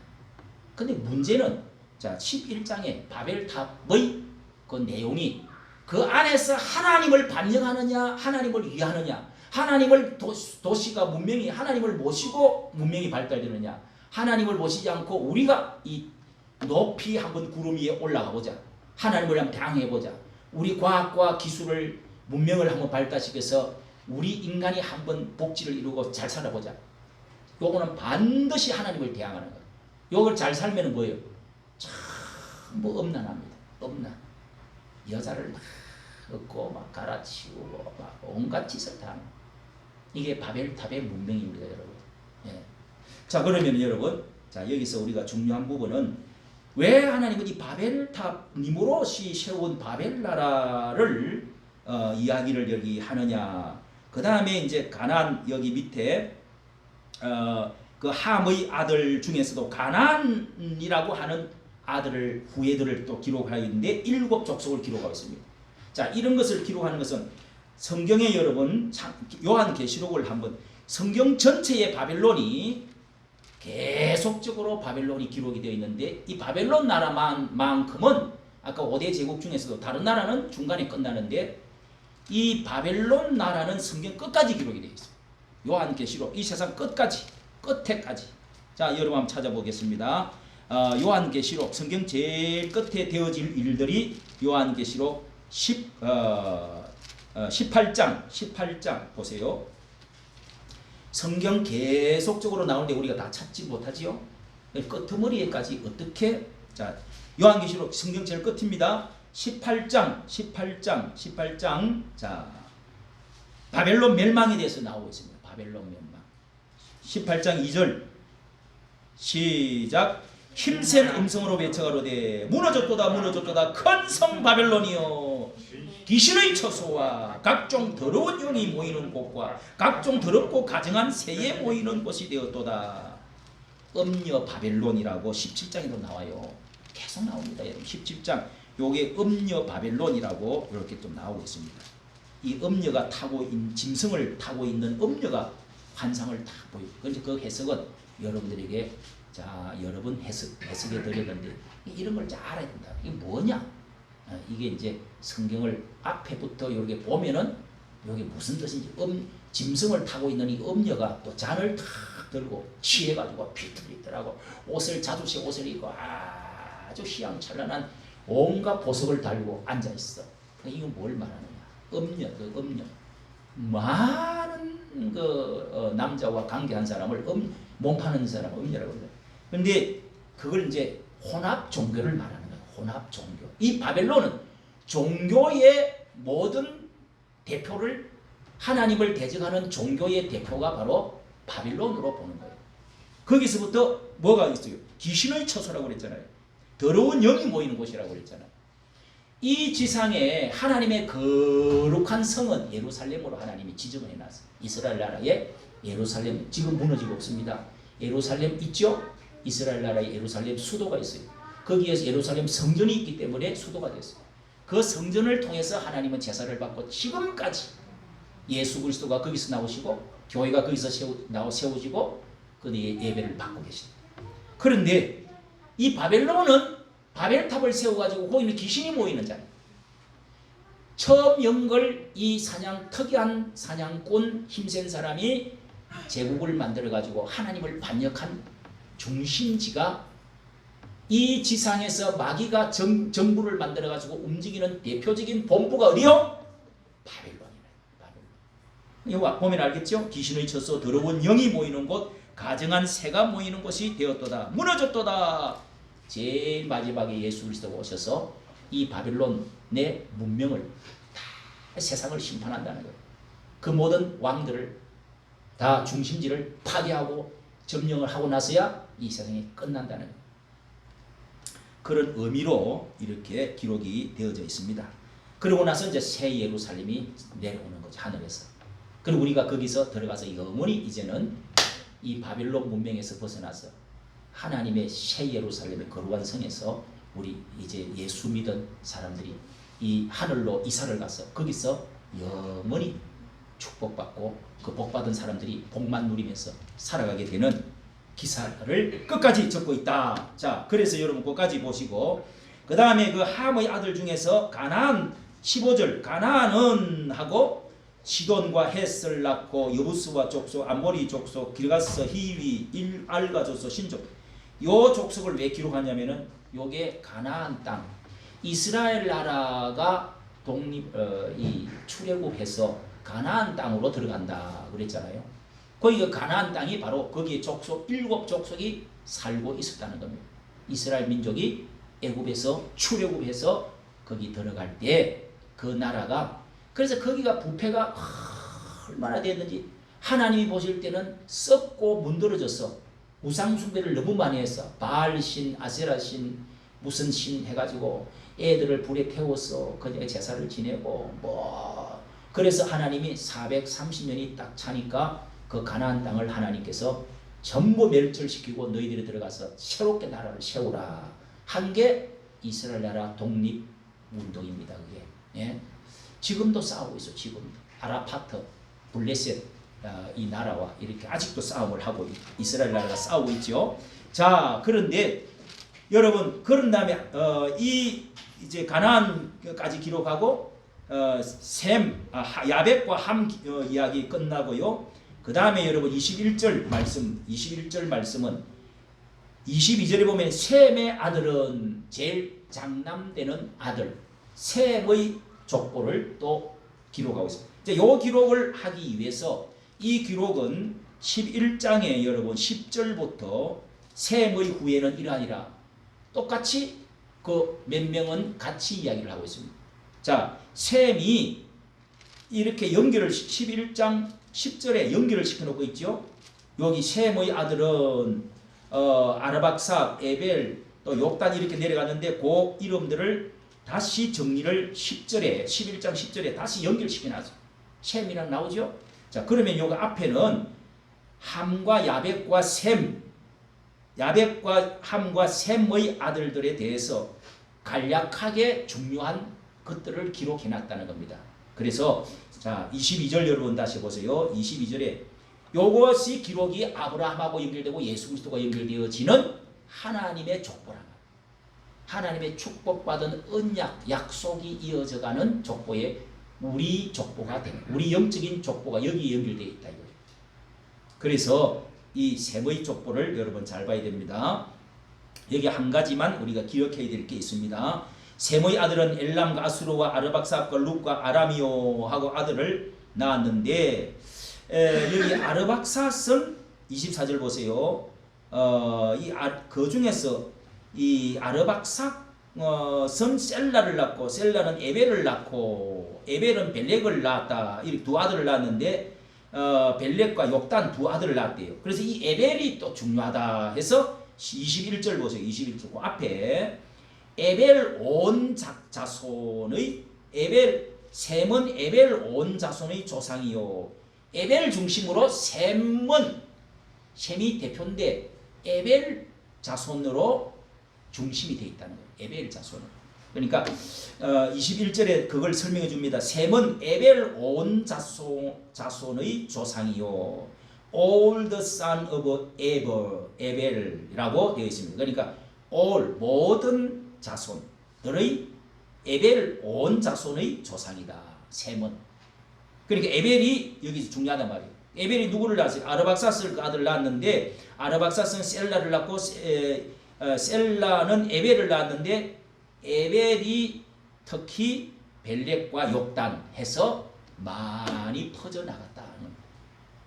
근데 문제는 자 11장의 바벨탑의 그 내용이 그 안에서 하나님을 반영하느냐 하나님을 위하느냐 하나님을 도시가 문명이 하나님을 모시고 문명이 발달되느냐 하나님을 모시지 않고 우리가 이 높이 한번 구름 위에 올라가 보자. 하나님을 한번 대항해 보자. 우리 과학과 기술을 문명을 한번 발달시켜서 우리 인간이 한번 복지를 이루고 잘 살아보자. 요거는 반드시 하나님을 대항하는 거예요. 요걸 잘 살면 뭐예요? 뭐 엄난합니다. 엄난. 여자를 막 얻고 막 갈아치우고 막 온갖 짓을 다 하는. 이게 바벨탑의 문명입니다, 여러분. 예. 자 그러면 여러분, 자 여기서 우리가 중요한 부분은 왜 하나님은 이 바벨탑 니므롯이 세운 바벨 나라를 이야기를 여기 하느냐. 그 다음에 이제 가나안 여기 밑에 그 함의 아들 중에서도 가나안이라고 하는 아들을 후예들을 또 기록하고 있는데 7족속을 기록하고 있습니다. 자 이런 것을 기록하는 것은 성경에 여러분 요한계시록을 한번 성경 전체의 바벨론이 계속적으로 바벨론이 기록이 되어 있는데 이 바벨론 나라만큼은 아까 5대 제국 중에서도 다른 나라는 중간에 끝나는데 이 바벨론 나라는 성경 끝까지 기록이 되어 있어요. 요한계시록 이 세상 끝에까지. 자 여러분 한번 찾아보겠습니다. 요한계시록 성경 제일 끝에 되어질 일들이 요한계시록 18장 보세요. 성경 계속적으로 나오는데 우리가 다 찾지 못하지요. 끄트머리에까지 어떻게 자 요한계시록 성경 제일 끝입니다. 18장 자 바벨론 멸망에 대해서 나오고 있습니다. 바벨론 멸망 18장 2절 시작 힘센 음성으로 외쳐가로되 무너졌도다 큰 성 바벨론이여 귀신의 처소와 각종 더러운 영이 모이는 곳과 각종 더럽고 가증한 새에 모이는 곳이 되었도다. 음녀 바벨론이라고 17장에도 나와요. 계속 나옵니다. 여러분 17장 요게 음녀 바벨론이라고 이렇게 좀 나오고 있습니다. 이 음녀가 짐승을 타고 있는 음녀가 환상을 다 보이고 그래서 그 해석은 여러분들에게 자 여러분 해석해 드렸는데 이런 걸 잘 알아야 된다. 이게 뭐냐? 이게 이제 성경을 앞에부터 이렇게 보면은 이게 무슨 뜻인지 짐승을 타고 있는 이 음녀가 또 잔을 탁 들고 취해가지고 비틀비틀하고 자주시 옷을 입고 아주 휘황찬란한 온갖 보석을 달고 앉아 있어. 이건 뭘 말하느냐? 음녀. 많은 남자와 관계한 사람을 몸파는 사람을 음녀라고 합니다. 그런데 그걸 이제 혼합 종교를 말하는 거예요. 혼합 종교. 이 바벨론은 종교의 모든 대표를 하나님을 대적하는 종교의 대표가 바로 바빌론으로 보는 거예요. 거기서부터 뭐가 있어요? 귀신의 처소라고 그랬잖아요. 더러운 영이 모이는 곳이라고 그랬잖아요. 이 지상에 하나님의 거룩한 성은 예루살렘으로 하나님이 지정을 해놨어요. 이스라엘 나라의 예루살렘, 지금 무너지고 없습니다. 예루살렘 있죠? 이스라엘 나라의 예루살렘 수도가 있어요. 거기에서 예루살렘 성전이 있기 때문에 수도가 됐어요. 그 성전을 통해서 하나님은 제사를 받고 지금까지 예수 그리스도가 거기서 나오시고 교회가 거기서 세워지고 그 예배를 받고 계십니다. 그런데 이 바벨론은 바벨탑을 세워가지고 거기는 귀신이 모이는 자리예요. 처음 연걸 이 특이한 사냥꾼 힘센 사람이 제국을 만들어가지고 하나님을 반역한 중심지가 이 지상에서 마귀가 정부를 만들어가지고 움직이는 대표적인 본부가 어디요? 바벨론이네. 이거 보면 알겠죠? 귀신의 처소, 더러운 영이 모이는 곳, 가증한 새가 모이는 곳이 되었도다. 무너졌도다. 제일 마지막에 예수 그리스도가 오셔서 이 바벨론의 문명을 다 세상을 심판한다는 거예요. 그 모든 왕들을 다 중심지를 파괴하고 점령을 하고 나서야 이 세상이 끝난다는 거예요. 그런 의미로 이렇게 기록이 되어져 있습니다. 그러고 나서 이제 새 예루살렘이 내려오는 거죠, 하늘에서. 그리고 우리가 거기서 들어가서 영원히 이제는 이 바벨론 문명에서 벗어나서 하나님의 새 예루살렘의 거룩한 성에서 우리 이제 예수 믿은 사람들이 이 하늘로 이사를 가서 거기서 영원히 축복받고 그 복받은 사람들이 복만 누리면서 살아가게 되는 기사를 끝까지 적고 있다. 자, 그래서 여러분 끝까지 보시고 그 다음에 그 함의 아들 중에서 가나안 15절 가나안은 하고 시돈과 헷을 낳고 여부스와 족속 아모리 족속 길가스 히위 알가조스 신족 요 족속을 왜 기록하냐면은 요게 가나안 땅 이스라엘 나라가 이 출애굽해서 가나안 땅으로 들어간다 그랬잖아요. 거기가 가나안 땅이 바로 거기에 족속 7족속이 살고 있었다는 겁니다. 이스라엘 민족이 애굽에서 출애굽해서 거기 들어갈 때 그 나라가 그래서 거기가 부패가 얼마나 됐는지 하나님이 보실 때는 썩고 문드러져서 우상 숭배를 너무 많이 했어. 바알신, 아세라신, 무슨 신 해가지고 애들을 불에 태워서 그냥 제사를 지내고 뭐 그래서 하나님이 430년이 딱 차니까 그 가나안 땅을 하나님께서 전부 멸절시키고 너희들이 들어가서 새롭게 나라를 세우라 한 게 이스라엘 나라 독립 운동입니다. 그게 예? 지금도 싸우고 있어. 지금 아라파트, 블레셋 이 나라와 이렇게 아직도 싸움을 하고 이스라엘 나라가 싸우고 있죠. 자, 그런데 여러분 그런 다음에 이 이제 가나안까지 기록하고 야벳과 함 이야기 끝나고요. 그 다음에 여러분 21절 말씀은 22절에 보면 셈의 아들은 제일 장남되는 아들 셈의 족보를 또 기록하고 있습니다. 이제 요 기록을 하기 위해서 이 기록은 11장에 여러분 10절부터 셈의 후예는 이러하니라 똑같이 그 몇 명은 같이 이야기를 하고 있습니다. 자, 셈이 이렇게 연결을 11장 10절에 연결을 시켜놓고 있죠. 여기 셈의 아들은 아르박삭, 에벨, 또 욕단 이렇게 내려갔는데 그 이름들을 다시 정리를 10절에 11장 10절에 다시 연결시켜놨어요. 셈이랑 나오죠. 자, 그러면 여기 앞에는 함과 야벳과 셈, 야벳과 함과 셈의 아들들에 대해서 간략하게 중요한 것들을 기록해놨다는 겁니다. 그래서 자 22절 여러분 다시 보세요. 22절에 요것이 기록이 아브라함하고 연결되고 예수 그리스도가 연결되어지는 하나님의 족보라. 하나님의 축복받은 언약, 약속이 이어져가는 족보에 우리 족보가 되는 우리 영적인 족보가 여기 연결되어 있다. 이거예요. 그래서 이 셈의 족보를 여러분 잘 봐야 됩니다. 여기 한 가지만 우리가 기억해야 될 게 있습니다. 셈의 아들은 엘람과 아수르와 아르박삭과 룻과 아라미오하고 아들을 낳았는데 여기 아르박삭은 24절 보세요. 그 중에서 이 아르박삭 선 셀라를 낳고 셀라는 에벨을 낳고 에벨은 벨렉을 낳았다. 이렇게 두 아들을 낳았는데 벨렉과 욕단 두 아들을 낳았대요. 그래서 이 에벨이 또 중요하다 해서 21절 보세요. 21절 그 앞에 에벨 온 자손의 셈은 에벨 온 자손의 조상이요. 에벨 중심으로 셈이 대표인데 에벨 자손으로 중심이 되어 있다는 거예요. 에벨 자손. 그러니까 21절에 그걸 설명해 줍니다. 셈은 에벨 온 자손의 조상이요. All the son of 에벨이라고 되어 있습니다. 그러니까 all 모든 자손들의 에벨 온 자손의 조상이다. 셈은. 그러니까 에벨이 여기서 중요하단 말이에요. 에벨이 누구를 낳았어요? 아르박사스를 그 아들을 낳았는데 아르박사스는 셀라를 낳고 셀라는 에벨을 낳았는데 에벨이 특히 벨렉과 욕단 해서 많이 퍼져나갔다는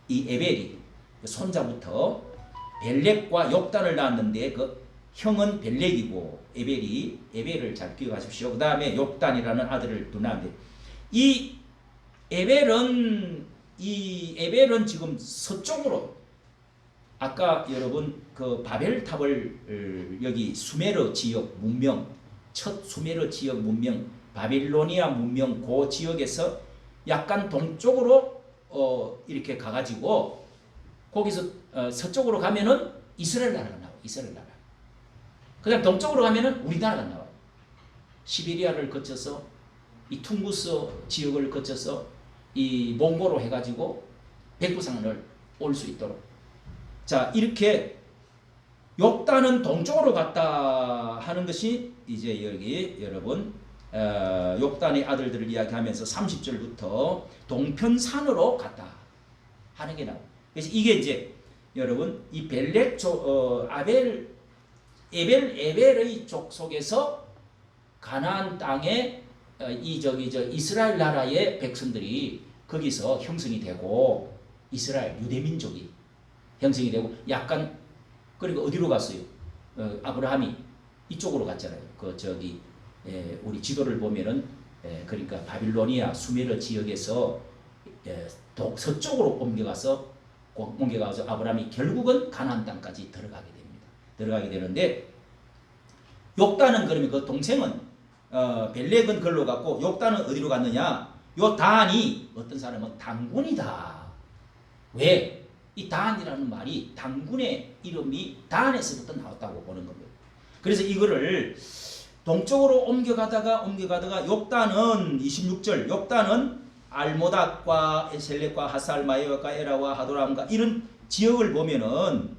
이 에벨이 손자부터 벨렉과 욕단을 낳았는데 그 형은 벨렉이고 에벨을 잘 기억하십시오. 그 다음에 욕단이라는 아들을 또 낳았는데 이 에벨은 지금 서쪽으로 아까 여러분 그 바벨탑을 여기 수메르 지역 문명 첫 수메르 지역 문명 바빌로니아 문명 그 지역에서 약간 동쪽으로 이렇게 가가지고 거기서 서쪽으로 가면은 이스라엘 나라가 나와. 이스라엘 나라. 그다음 동쪽으로 가면은 우리나라가 나와요. 시베리아를 거쳐서 이 퉁구스 지역을 거쳐서 이 몽고로 해가지고 백두산을 올 수 있도록. 자 이렇게 욕단은 동쪽으로 갔다 하는 것이 이제 여기 여러분 욕단의 아들들을 이야기하면서 30절부터 동편산으로 갔다 하는 게 나와요. 그래서 이게 이제 여러분 이 벨렉 에벨의 족속에서 가나안 땅에 이스라엘 나라의 백성들이 거기서 형성이 되고 이스라엘 유대민족이 형성이 되고 약간 그리고 어디로 갔어요? 아브라함이 이쪽으로 갔잖아요. 우리 지도를 보면은 그러니까 바빌로니아 수메르 지역에서 서쪽으로 옮겨가서 아브라함이 결국은 가나안 땅까지 들어가게 됩니다. 들어가게 되는데 욕단은 그러면 그 동생은 벨렉은 걸로 갔고 욕단은 어디로 갔느냐? 요 단이 어떤 사람은 단군이다. 왜? 이 단이라는 말이 단군의 이름이 단에서부터 나왔다고 보는 겁니다. 그래서 이거를 동쪽으로 옮겨가다가 욕단은 26절 욕단은 알모닥과 에셀렉과 하살마이와 에라와 하도람과 이런 지역을 보면은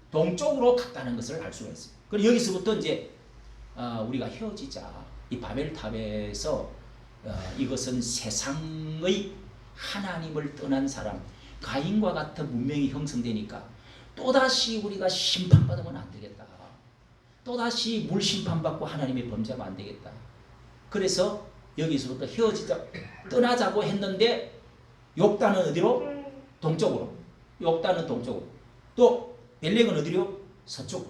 동쪽으로 갔다는 것을 알 수가 있어요. 그리고 여기서부터 이제 우리가 헤어지자 이 바벨탑에서 이것은 세상의 하나님을 떠난 사람 가인과 같은 문명이 형성되니까 또다시 우리가 심판받으면 안 되겠다. 또다시 물심판받고 하나님의 범죄하면 안 되겠다. 그래서 여기서부터 헤어지자 떠나자고 했는데 욕단은 어디로? 동쪽으로. 욕단은 동쪽으로. 또 벨렉은 어디로? 서쪽으로.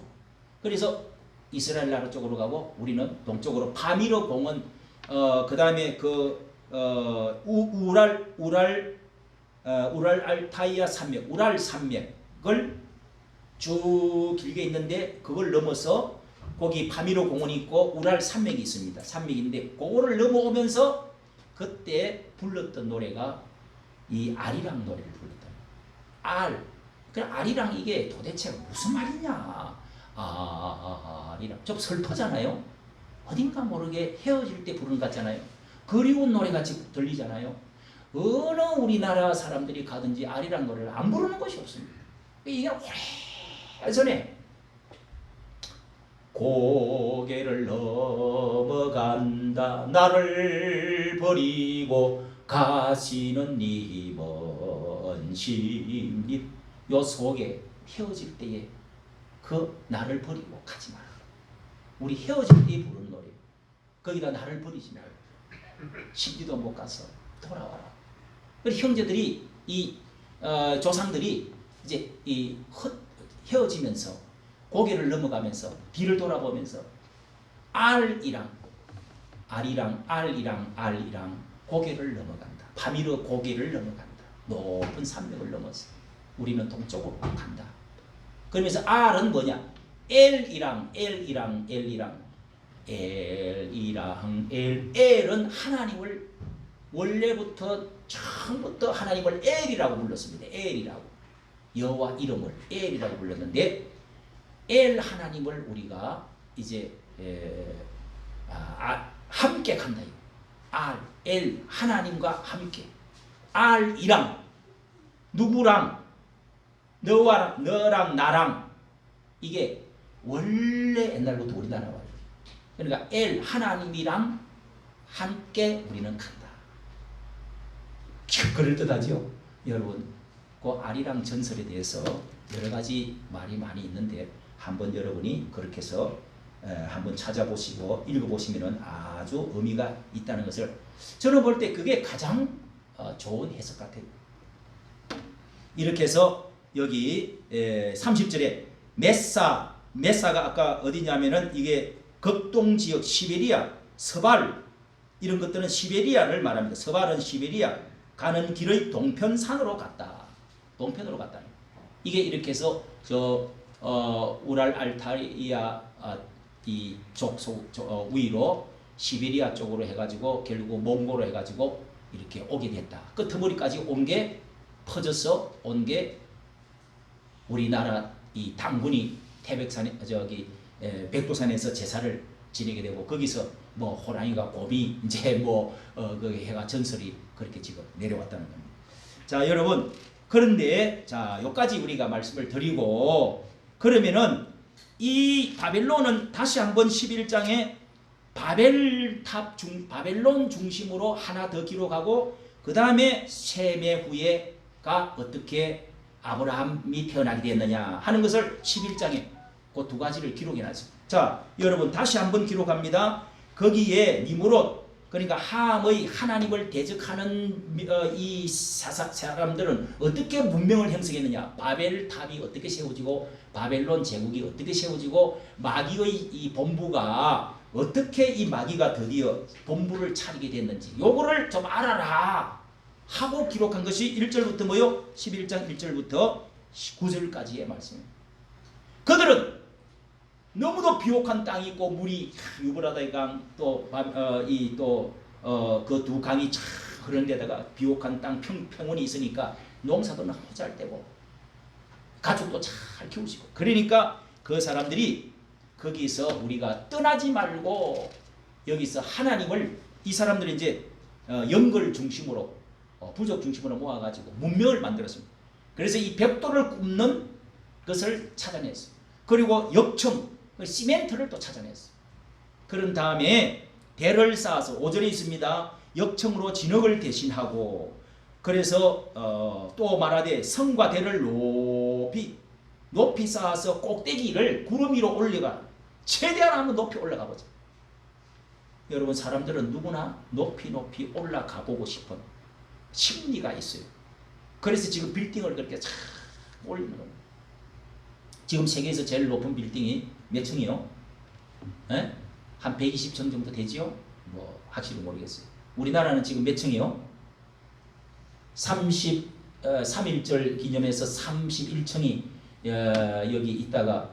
그래서 이스라엘 나라 쪽으로 가고 우리는 동쪽으로 파미르 공원 그 다음에 우랄 알타이아 산맥, 우랄 산맥을 쭉 길게 있는데 그걸 넘어서 거기 파미르 공원이 있고 우랄 산맥이 있습니다. 산맥인데 그거를 넘어오면서 그때 불렀던 노래가 이 아리랑 노래를 불렀다. 그 아리랑 이게 도대체 무슨 말이냐? 아리랑 좀 슬퍼잖아요. 어딘가 모르게 헤어질 때 부르는 것 같잖아요. 그리운 노래같이 들리잖아요. 어느 우리나라 사람들이 가든지 아리랑 노래를 안 부르는 것이 없습니다. 이게 오래전에 고개를 넘어간다 나를 버리고 가시는 니 먼 심리 요 속에 헤어질 때에 그 나를 버리고 가지 마라. 우리 헤어질 때 부르는 노래. 거기다 나를 버리지 말고 십리도 못 가서 돌아와라. 그리고 형제들이 조상들이 이제 헤어지면서 고개를 넘어가면서 뒤를 돌아보면서 알이랑 고개를 넘어간다. 파미르 고개를 넘어간다. 높은 산맥을 넘어서 우리는 동쪽으로 간다. 그러면서 R은 뭐냐? L이랑 L은 하나님을 원래부터 처음부터 하나님을 엘이라고 불렀습니다. 엘이라고. 여호와 이름을 엘이라고 불렀는데 엘 하나님을 우리가 이제 함께 간다. R, L 하나님과 함께. R이랑 누구랑 너랑 나랑 이게 원래 옛날부터 우리나라 말이에요. 그러니까 L 하나님이랑 함께 우리는 간다. 그럴듯하죠, 여러분. 그 R이랑 전설에 대해서 여러 가지 말이 많이 있는데 한번 여러분이 그렇게 해서 한번 찾아보시고 읽어보시면 아주 의미가 있다는 것을 저는 볼 때 그게 가장 좋은 해석 같아요. 이렇게 해서 여기 30절에 메사가 아까 어디냐면은 이게 극동지역 시베리아, 서발 이런 것들은 시베리아를 말합니다. 서발은 시베리아 가는 길의 동편산으로 갔다. 동편으로 갔다. 이게 이렇게 해서 우랄 알타이아 이쪽 위로 시베리아 쪽으로 해가지고 결국 몽고로 해가지고 이렇게 오게 됐다. 끝머리까지 온 게 퍼져서 온 게 우리나라 이 당군이 태백산에 백두산에서 제사를 지내게 되고 거기서 뭐 호랑이가 곰이 이제 그 해가 전설이 그렇게 지금 내려왔다는 겁니다. 자, 여러분, 그런데 자 여기까지 우리가 말씀을 드리고 그러면은 이 바벨론은 다시 한번 11장에 바벨론 중심으로 하나 더 기록하고 그 다음에 셈의 후예가 어떻게 아브라함이 태어나게 됐느냐 하는 것을 11장에 그 두 가지를 기록해 놨습니다. 자, 여러분 다시 한번 기록합니다. 거기에 니므롯 그러니까 함의 하나님을 대적하는 이 사람들은 어떻게 문명을 형성했느냐? 바벨탑이 어떻게 세워지고 바벨론 제국이 어떻게 세워지고 마귀의 이 본부가 어떻게 이 마귀가 드디어 본부를 차리게 됐는지 요거를 좀 알아라 하고 기록한 것이 1절부터 뭐요? 11장 1절부터 9절까지의 말씀입니다. 그들은 너무도 비옥한 땅이 있고 물이 유브라다의 강 또 그 두 강이 쫙 흐르는 데다가 비옥한 땅 평원이 있으니까 농사도 너무 잘 되고 가축도 잘 키우시고 그러니까 그 사람들이 거기서 우리가 떠나지 말고 여기서 하나님을 이 사람들이 이제 영걸 중심으로 부족 중심으로 모아가지고 문명을 만들었습니다. 그래서 이 벽돌을 굽는 것을 찾아냈어요. 그리고 역청 시멘트를 또 찾아냈어요. 그런 다음에 대를 쌓아서 5절에 있습니다. 역청으로 진흙을 대신하고 그래서 또 말하되 성과 대를 높이 쌓아서 꼭대기를 구름 위로 올려가 최대한 한번 높이 올라가 보자. 여러분 사람들은 누구나 높이 올라가 보고 싶은 심리가 있어요. 그래서 지금 빌딩을 그렇게 쫙 올리는 겁니다. 지금 세계에서 제일 높은 빌딩이 몇 층이요? 에? 한 120층 정도 되지요? 뭐 확실히 모르겠어요. 우리나라는 지금 몇 층이요? 3.1절 기념해서 31층이 여기 있다가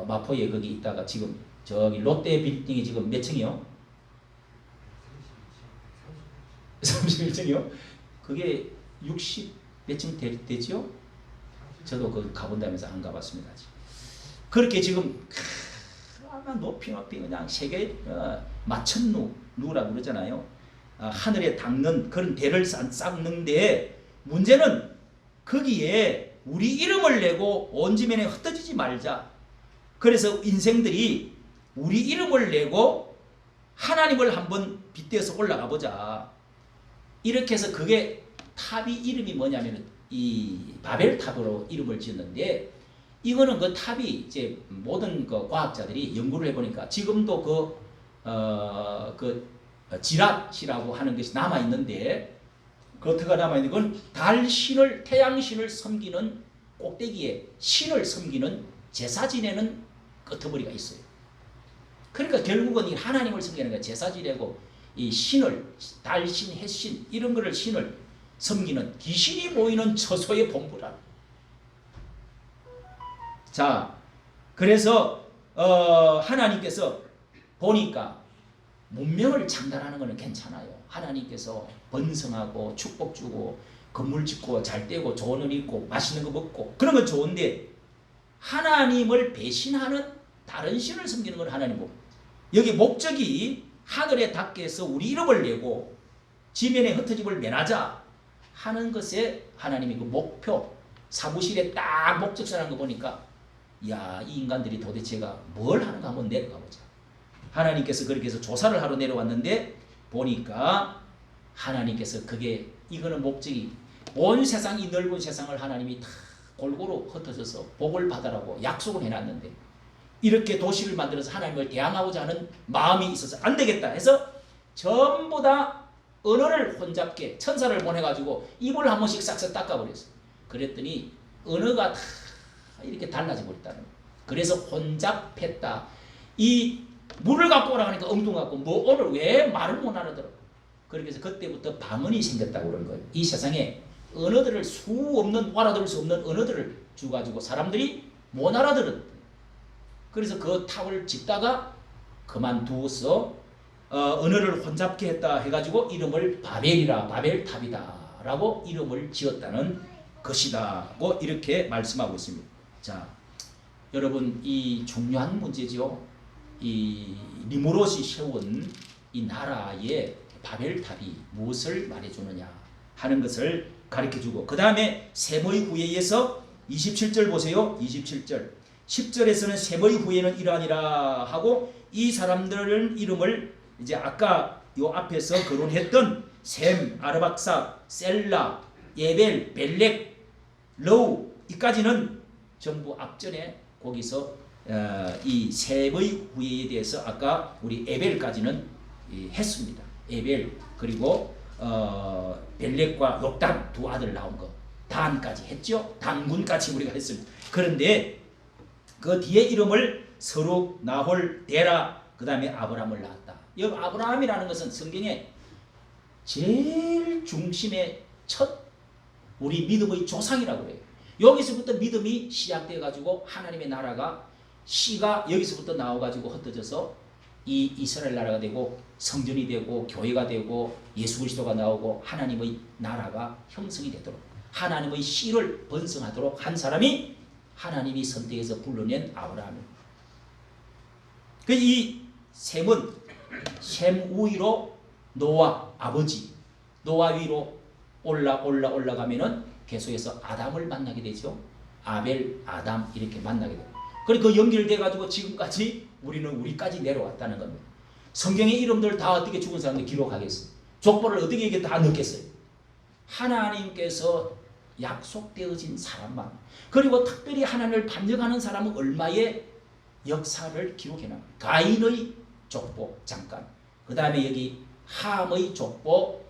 마포에 거기 있다가 지금 저기 롯데 빌딩이 지금 몇 층이요? 31층이요? 그게 60 몇 층 되죠? 저도 거기 가본다면서 안 가봤습니다. 아직. 그렇게 지금 높이 그냥 세계 마천루라고 그러잖아요. 하늘에 닿는 그런 대를 쌓는데 문제는 거기에 우리 이름을 내고 온 지면에 흩어지지 말자. 그래서 인생들이 우리 이름을 내고 하나님을 한번 빗대어서 올라가 보자. 이렇게 해서 그게 탑이 이름이 뭐냐면 이 바벨탑으로 이름을 지었는데 이거는 그 탑이 이제 모든 그 과학자들이 연구를 해보니까 지금도 지랏이라고 하는 것이 남아 있는데 겉가 남아 있는 건 달신을 태양신을 섬기는 꼭대기에 신을 섬기는 제사 지내는 끄트머리가 있어요. 그러니까 결국은 이 하나님을 섬기는 게 제사 지내고 이 신을 달신, 햇신 이런 거를 신을 섬기는 귀신이 모이는 처소의 본부라. 자, 그래서 하나님께서 보니까 문명을 창달하는 것은 괜찮아요. 하나님께서 번성하고 축복 주고 건물 짓고 잘 떼고 좋은 옷 입고 맛있는 거 먹고 그런 건 좋은데 하나님을 배신하는 다른 신을 섬기는 건 하나님 복. 여기 목적이 하늘에 닿게해서 우리 이름을 내고 지면에 흩어짐을 면하자 하는 것에 하나님이 그 목표 사무실에 딱 목적선한 거 보니까 야, 이 인간들이 도대체가 뭘 하는가 한번 내려가 보자. 하나님께서 그렇게 해서 조사를 하러 내려왔는데 보니까 하나님께서 그게 이거는 목적이 온 세상 이 넓은 세상을 하나님이 다 골고루 흩어져서 복을 받으라고 약속을 해놨는데 이렇게 도시를 만들어서 하나님을 대항하고자 하는 마음이 있어서 안 되겠다 해서 전부 다 언어를 혼잡게 천사를 보내가지고 입을 한 번씩 싹싹 닦아버렸어. 그랬더니 언어가 다 이렇게 달라져 버렸다는 거예요. 그래서 혼잡했다. 이 물을 갖고 오라 하니까 엉뚱하고 뭐 오늘 왜 말을 못 알아들어. 그렇게 해서 그때부터 방언이 생겼다고 그런 거예요. 이 세상에 언어들을 수 없는 알아들을 수 없는 언어들을 주가지고 사람들이 못 알아들은. 그래서 그 탑을 짓다가 그만두어서 언어를 혼잡게 했다 해가지고 이름을 바벨이라 바벨탑이다 라고 이름을 지었다는 것이다고 이렇게 말씀하고 있습니다. 자, 여러분 이 중요한 문제죠. 이 니무롯이 세운 이 나라의 바벨탑이 무엇을 말해주느냐 하는 것을 가르쳐주고 그 다음에 셈의 후예에서 27절 보세요. 27절 10절에서는 셈의 후예는 이러하니라 하고 이 사람들은 이름을 이제 아까 요 앞에서 거론했던 셈, 아르박사, 셀라, 예벨, 벨렉, 러우 이까지는 전부 앞전에 거기서 이 셈의 후예에 대해서 아까 우리 에벨까지는 했습니다. 에벨 그리고 벨렉과 욕단 두 아들 나온 거 단까지 했죠. 단군까지 우리가 했습니다. 그런데 그 뒤에 이름을 서룩, 나홀, 데라 그 다음에 아브라함을 낳았다. 이 아브라함이라는 것은 성경에 제일 중심의 첫 우리 믿음의 조상이라고 해요. 여기서부터 믿음이 시작돼 가지고 하나님의 나라가 씨가 여기서부터 나와 가지고 흩어져서 이 이스라엘 나라가 되고 성전이 되고 교회가 되고 예수 그리스도가 나오고 하나님의 나라가 형성이 되도록 하나님의 씨를 번성하도록 한 사람이 하나님이 선택해서 불러낸 아브라함입니다. 이 셈은 셈 위로 노아 아버지 노아 위로 올라가면은 계속해서 아담을 만나게 되죠. 아벨, 아담 이렇게 만나게 돼요. 그리고 그 연결돼 가지고 지금까지 우리는 우리까지 내려왔다는 겁니다. 성경의 이름들 다 어떻게 죽은 사람들 기록하겠어요? 족보를 어떻게 이게 다 넣겠어요? 하나님께서 약속되어진 사람만 그리고 특별히 하나님을 반역하는 사람은 얼마의 역사를 기록해놔. 가인의 족보 잠깐 그 다음에 여기 함의 족보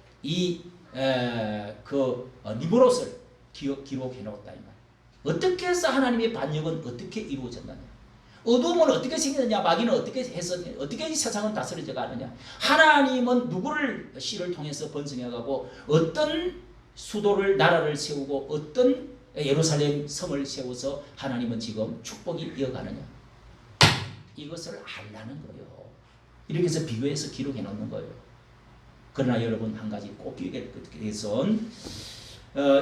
니므롯을 기록해 놓았다 이 말. 어떻게 해서 하나님의 반역은 어떻게 이루어졌느냐? 어둠은 어떻게 생겼느냐? 마귀는 어떻게 했었느냐? 어떻게 이 세상은 다스려져 가느냐? 하나님은 누구를 씨를 통해서 번성해가고 어떤 수도를 나라를 세우고 어떤 예루살렘 성을 세워서 하나님은 지금 축복이 이어가느냐? 이것을 알라는 거예요. 이렇게 해서 비교해서 기록해 놓는 거예요. 그러나 여러분 한 가지 꼭 기억해야 될 것은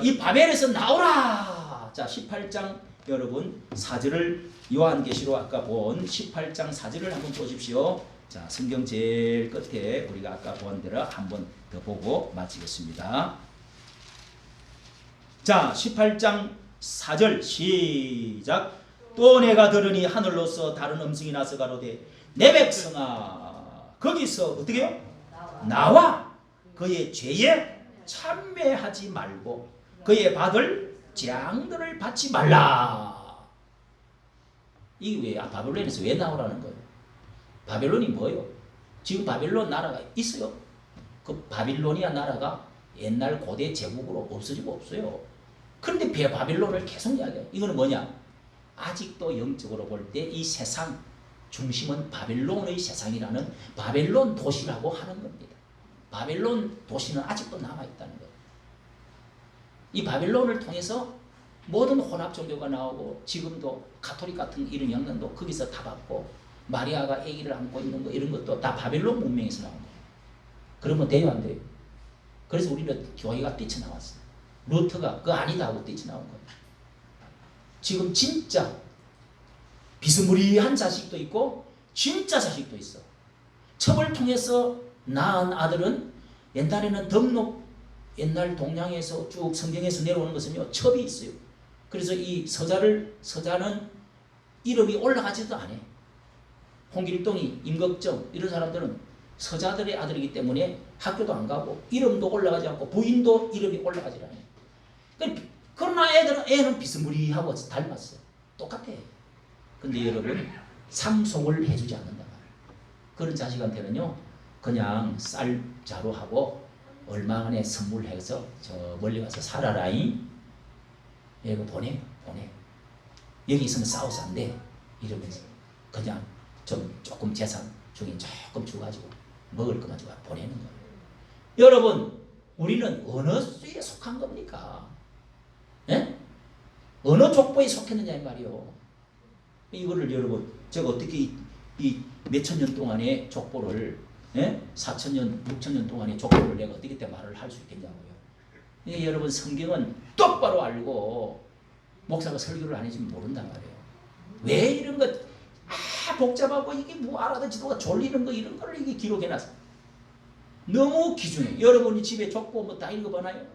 이 바벨에서 나오라. 자 18장 여러분 4절을 요한계시로 아까 본 18장 4절을 한번 보십시오. 자 성경 제일 끝에 우리가 아까 본 대로 한번 더 보고 마치겠습니다. 자 18장 4절 시작. 또 내가 들으니 하늘로서 다른 음성이 나서 가로되 내 백성아 거기서 어떻게 해요? 나와 그의 죄에 참매하지 말고 그의 받을 재앙들을 받지 말라. 이게 왜 바벨론에서 왜 나오라는 거예요? 바벨론이 뭐예요? 지금 바벨론 나라가 있어요? 그 바빌로니아 나라가 옛날 고대 제국으로 없어지고 없어요. 그런데 바벨론을 계속 이야기해요. 이거는 뭐냐? 아직도 영적으로 볼 때 이 세상 중심은 바벨론의 세상이라는 바벨론 도시라고 하는 겁니다. 바벨론 도시는 아직도 남아있다는 거예요. 이 바벨론을 통해서 모든 혼합 종교가 나오고 지금도 가톨릭 같은 이런 영향도 거기서 다 받고 마리아가 아기를 안고 있는 거 이런 것도 다 바벨론 문명에서 나온 거예요. 그러면 돼요 안 돼요? 그래서 우리는 교회가 뛰쳐나왔어요. 루터가 그거 아니다 하고 뛰쳐나온 거예요. 지금 진짜 비스무리한 자식도 있고 진짜 자식도 있어. 첩을 통해서 낳은 아들은 옛날에는 등록 옛날 동양에서 쭉 성경에서 내려오는 것은요 첩이 있어요. 그래서 이 서자는 이름이 올라가지도 않아. 홍길동이 임꺽정 이런 사람들은 서자들의 아들이기 때문에 학교도 안 가고 이름도 올라가지 않고 부인도 이름이 올라가지 않아요. 그러나 애는 비스무리하고 닮았어. 똑같아. 근데 여러분 상속을 해주지 않는다 말이에요. 그런 자식한테는요 그냥 쌀자루 하고 얼마 안에 선물해서 저 멀리 가서 살아라잉. 이거 보내. 여기 있으면 싸워서 안 돼. 이러면서 그냥 조금 재산 중에 조금 주가지고 먹을 것만 주고 보내는 거예요. 여러분 우리는 어느 수에 속한 겁니까? 예? 어느 족보에 속했느냐 이 말이요. 이거를 여러분 제가 어떻게 이 몇천 년 동안의 족보를 4,000년, 6,000년 동안의 족보를 내가 어떻게 말을 할 수 있겠냐고요. 여러분 성경은 똑바로 알고 목사가 설교를 안 해주면 모른단 말이에요. 왜 이런 것 복잡하고 이게 뭐 알아듣지도 졸리는 거 이런 걸 이게 기록해놨어. 너무 귀중해. 여러분이 집에 족보 뭐 다 읽어보나요?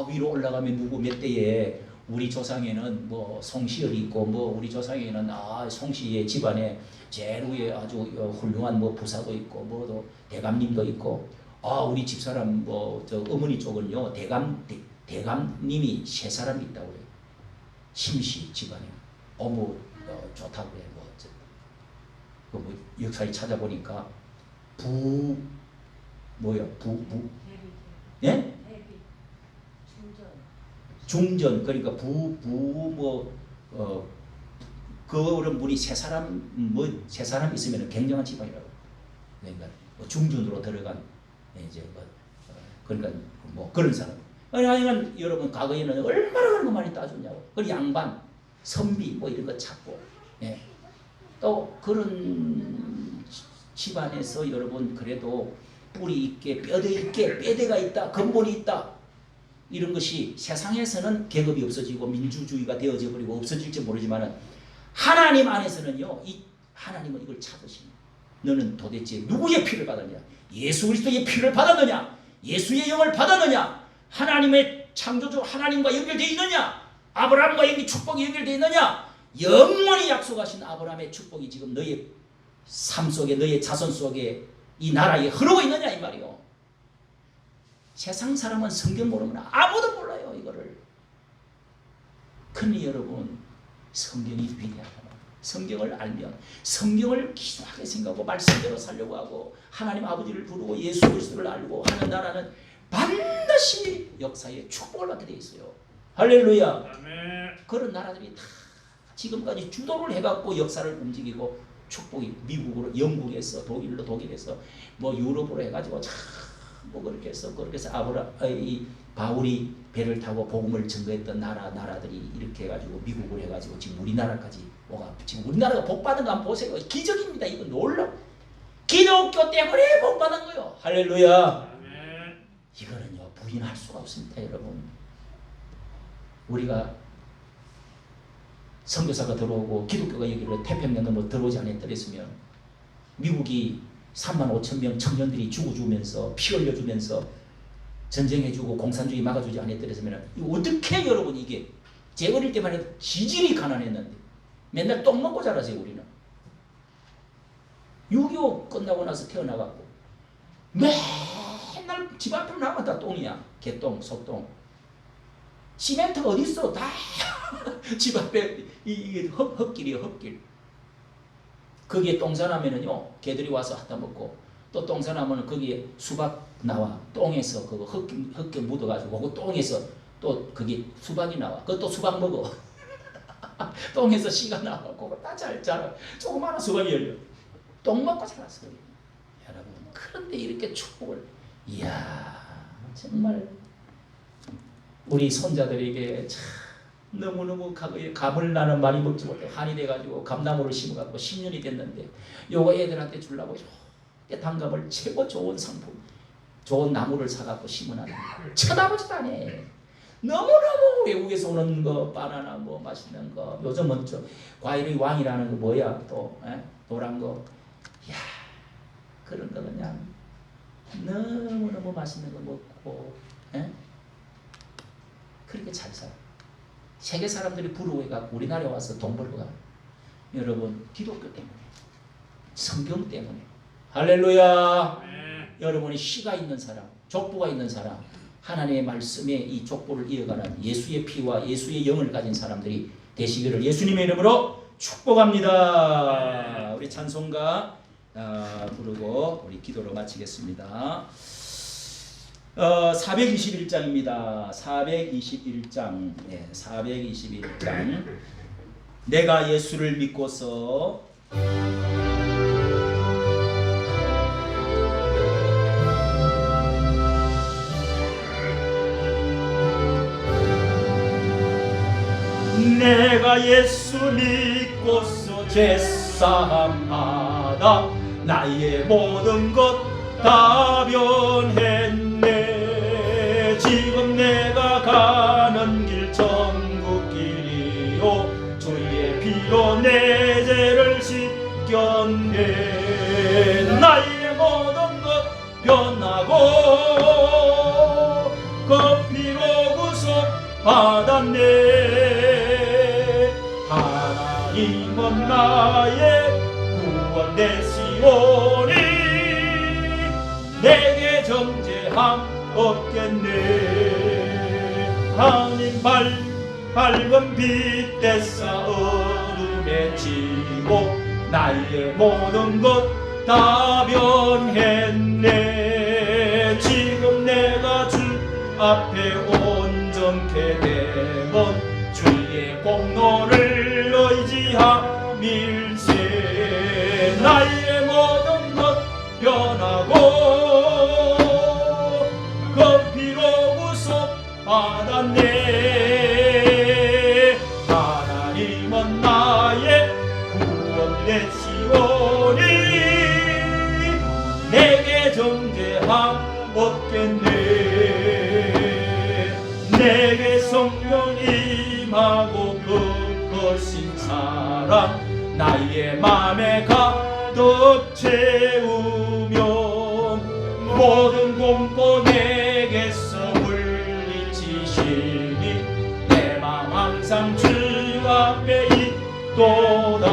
위로 올라가면 누구 몇 대에 우리 조상에는 뭐 송시열이 있고 뭐 우리 조상에는 송시의 집안에 제일 위에 아주 훌륭한 뭐 부사도 있고 뭐도 대감님도 있고 우리 집사람 뭐 저 어머니 쪽은요 대감님이 3사람이 있다고 그래요. 심씨 집안에 어머 좋다고 그래요. 뭐 역사를 찾아보니까 예? 중전 그러니까 그런 분이 3사람 있으면 굉장한 집안이라고. 그러니까 중전으로 들어간 이제 그러니까 뭐 그런 사람. 아니면 여러분 과거에는 얼마나 그런 거 많이 따졌냐고. 그 양반, 선비 뭐 이런 거 찾고. 예. 또 그런 집안에서 여러분 그래도 뿌리 있게 뼈대가 있다, 근본이 있다. 이런 것이 세상에서는 계급이 없어지고 민주주의가 되어져 버리고 없어질지 모르지만 하나님 안에서는요, 하나님은 이걸 찾으시는. 너는 도대체 누구의 피를 받았냐? 예수 그리스도의 피를 받았느냐? 예수의 영을 받았느냐? 하나님의 창조주 하나님과 연결되어 있느냐? 아브라함과 축복이 연결되어 있느냐? 영원히 약속하신 아브라함의 축복이 지금 너의 삶 속에 너의 자손 속에 이 나라에 흐르고 있느냐 이 말이요. 세상 사람은 성경 모르면 아무도 몰라요 이거를. 그러니 여러분 성경이 위대하다. 성경을 알면 성경을 기도하게 생각하고 말씀대로 살려고 하고 하나님 아버지를 부르고 예수 그리스도를 알고 하는 나라는 반드시 역사에 축복을 받게 돼 있어요. 할렐루야. 아멘. 그런 나라들이 다 지금까지 주도를 해갖고 역사를 움직이고 축복이 미국으로 영국에서 독일에서 뭐 유럽으로 해가지고 뭐 그렇게 해서 이 바울이 배를 타고 복음을 증거했던 나라들이 이렇게 해가지고 미국을 해가지고 지금 우리나라까지 오가 지금 우리나라가 복 받은 거 한번 보세요. 기적입니다. 이거 놀라. 기독교 때문에 복 받은 거요. 할렐루야. 아멘. 이거는요 부인할 수가 없습니다, 여러분. 우리가 선교사가 들어오고 기독교가 여기로 태평양 넘어 들어오지 않았더랬으면 미국이 35,000명 청년들이 죽어주면서 피 흘려주면서 전쟁해주고 공산주의 막아주지 않았더랬으면 어떻게 여러분 이게 제 어릴 때만 해도 지질이 가난했는데 맨날 똥 먹고 자랐어요. 우리는 6.25 끝나고 나서 태어나갖고 맨날 집 앞으로 나가면 다 똥이야. 개똥, 소똥. 시멘트가 어딨어? 다 집 앞에 이게 흙길이에요. 흙길. 거기에 똥사나면은요 개들이 와서 갖다 먹고 또 똥사나면은 거기에 수박 나와. 똥에서 그거 흙겨 묻어가지고 그 똥에서 또 그게 수박이 나와. 그것도 수박 먹어. 똥에서 씨가 나와. 그거 다 잘 자라. 조그마한 수박이 열려. 똥 먹고 자랐어요. 여러분 그런데 이렇게 축복을 이야 정말 우리 손자들에게 참 너무너무 감을 나는 많이 먹지 못해 한이 돼가지고 감나무를 심어갖고 10년이 됐는데 요거 애들한테 주려고 이렇게 단감을 최고 좋은 상품 좋은 나무를 사갖고 심어놨는데 쳐다보지도 않아. 너무너무 외국에서 오는 거 바나나 뭐 맛있는 거 요즘은 저 과일의 왕이라는 거 뭐야 또 노란 거 야 그런 거 그냥 너무너무 맛있는 거 먹고 그렇게 잘 살아. 세계 사람들이 부러워해갖고 우리나라에 와서 돈 벌고 가. 여러분 기독교 때문에 성경 때문에 할렐루야. 여러분이 씨가 있는 사람 족보가 있는 사람 하나님의 말씀에 이 족보를 이어가는 예수의 피와 예수의 영을 가진 사람들이 되시기를 예수님의 이름으로 축복합니다. 우리 찬송가 부르고 우리 기도로 마치겠습니다. 421장입니다. 421장. 네, 421장. 내가 예수를 믿고서 내가 예수 믿고서 제사함하다 나의 모든 것 다 변했네. 지금 내가 가는 길 천국 길이요 주의 피로 내 죄를 씻겼네. 나의 모든 것 변하고 그 피로 구속 받았네. 하나님은 나의 구원 되시오니 내게 정죄함 없겠네. 하나님 밝은 빛 대사 어둠에 지고 나의 모든 것 다 변했네. 지금 내가 주 앞에 온전케 되면 주의 공로를 의지함일세. 나의 모든 것 변하고 그 피로 구속 받았네. 하나님은 나의 구원 되시오니 내게 정죄함 없겠네. 내게 성령 임하고 그 거신 사랑 나의 맘에 가득 채우면 모든 공포 내게서 물리치시니 내 맘 항상 주 앞에 있도다.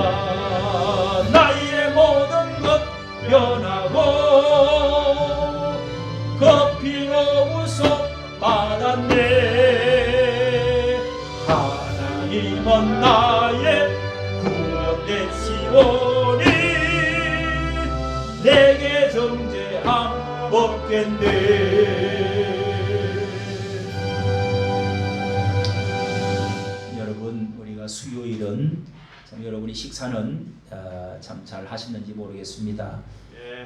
나의 모든 것 변하고 그 피로 구속 받았네. 하나님은 나의 구원 되시오니 내게 정죄함 없겠네. 여러분 우리가 수요일은 참 여러분이 식사는 참 잘 하시는지 모르겠습니다.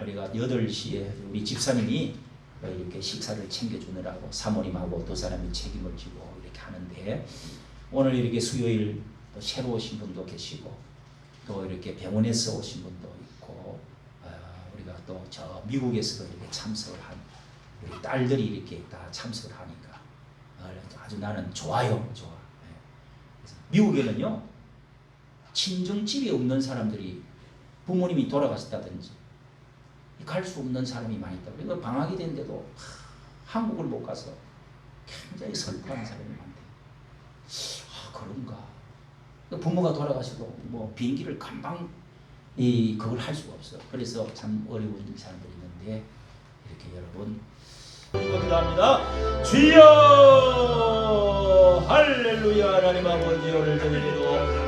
우리가 8시에 우리 집사님이 이렇게 식사를 챙겨주느라고 사모님하고 두 사람이 책임을 지고 이렇게 하는데 오늘 이렇게 수요일 또 새로 오신 분도 계시고 또 이렇게 병원에서 오신 분도 있고 우리가 또 저 미국에서도 이렇게 참석을 한 우리 딸들이 이렇게 다 참석을 하니까 아주 나는 좋아요. 좋아. 미국에는요 친정집이 없는 사람들이 부모님이 돌아가셨다든지 갈 수 없는 사람이 많이 있다고. 그러니까 방학이 됐는데도 한국을 못 가서 굉장히 슬퍼하는 사람이 많대. 그런가. 부모가 돌아가셔도 뭐 비행기를 금방 그걸 할 수가 없어. 그래서 참 어려운 사람들이 있는데 이렇게 여러분 기도합니다. 주여 할렐루야. 하나님 아버지 오늘 저희도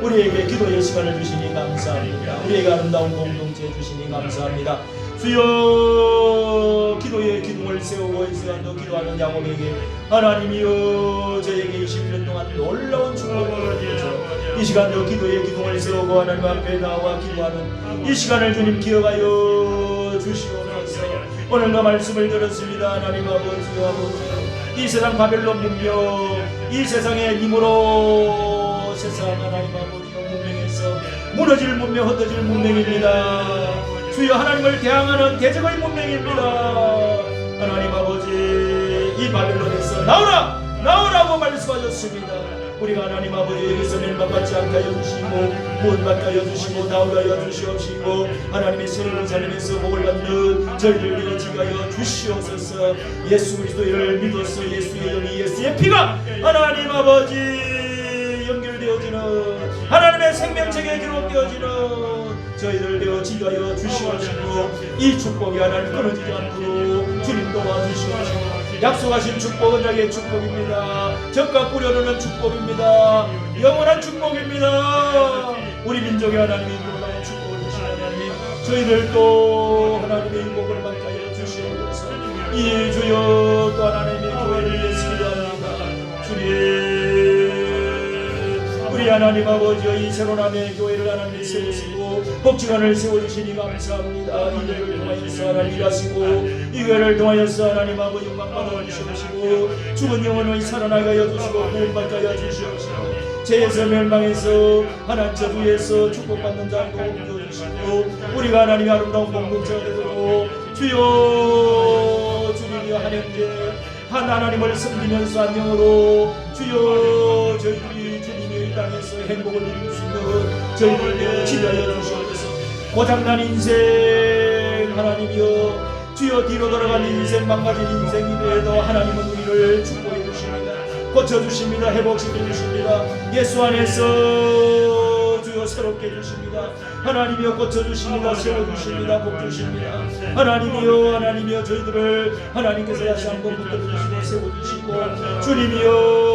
우리에게 기도의 시간을 주시니 감사합니다. 우리에게 아름다운 공동체 주시니 감사합니다. 주여 기도의 기둥을 세우고 이 시간도 기도하는 야곱에게 하나님이여 저에게 20년 동안 놀라운 축복을 주셔서 이 시간도 기도의 기둥을 세우고 하나님 앞에 나와 기도하는 이 시간을 주님 기억하여 주시옵소서. 오늘도 말씀을 들었습니다. 하나님 아버지 이 세상 바벨론 문명, 이 세상의 힘으로 세상 하나님 아버지 문명에서 무너질 문명, 흩어질 문명입니다. 주여 하나님을 대항하는 대적의 문명입니다. 하나님 아버지, 이 바벨론에서 나오라! 나오라고 말씀하셨습니다. 우리가 하나님 아버지 여기서 멸망받지 않게 하여 주시고 구원받게 하여 주시고 나오게 하여 주시옵시고 하나님의 새로운 삶에서 복을 받는 저희를 되어지게 하여 주시옵소서. 예수 그리스도를 믿어서 예수의 영이 예수의 피가 하나님 아버지 연결되어지는 하나님의 생명책에 기록되어지는 저희들 되어지게 하여 주시옵시고 이 축복이 하나님 끊어지지 않도록 주님 도와주시옵시고 약속하신 축복은 자기의 축복입니다. 적과 뿌려놓는 축복입니다. 영원한 축복입니다. 우리 민족의 하나님이 놀라운 축복을 주신 하나님, 저희들도 하나님의 인복을 받게 하여 주시옵소서. 이 주여 또 하나님의 교회를 위해서 기도합니다. 주님, 우리 하나님 아버지여 이 새로남의 교회를 하나님 세우시고 복지관을 세워주시니 감사합니다. 이 교회를 통하여서 하나님 일하시고 이 교회를 통하여서 하나님 아버지 영광 받아주시옵시고 죽은 영혼을 살아나게 하여 주시고 구원받게 하여 주시옵시고 죄에서 멸망해서 하나님 저주에서 축복받는 자로 옮겨주시고 우리가 하나님의 아름다운 공동체가 되도록 주여 주님이여 한 형제 한 하나님을 섬기면서 한 영으로 주여 저희들이 주님의 땅에서 행복을 누릴 수 있는 저희들 되어 지도하여 주시옵소서. 고장난 인생 하나님이여 주여 뒤로 돌아간 인생 망가진 인생 이외에도 하나님은 우리를 축복해 주십니다. 고쳐주십니다. 회복시켜 주십니다. 예수 안에서 주여 새롭게 해주십니다. 하나님이여 고쳐주십니다. 세워주십니다. 복주십니다. 하나님이여 저희들을 하나님께서 다시 한번 붙들어주시고 세워주시고 주님이여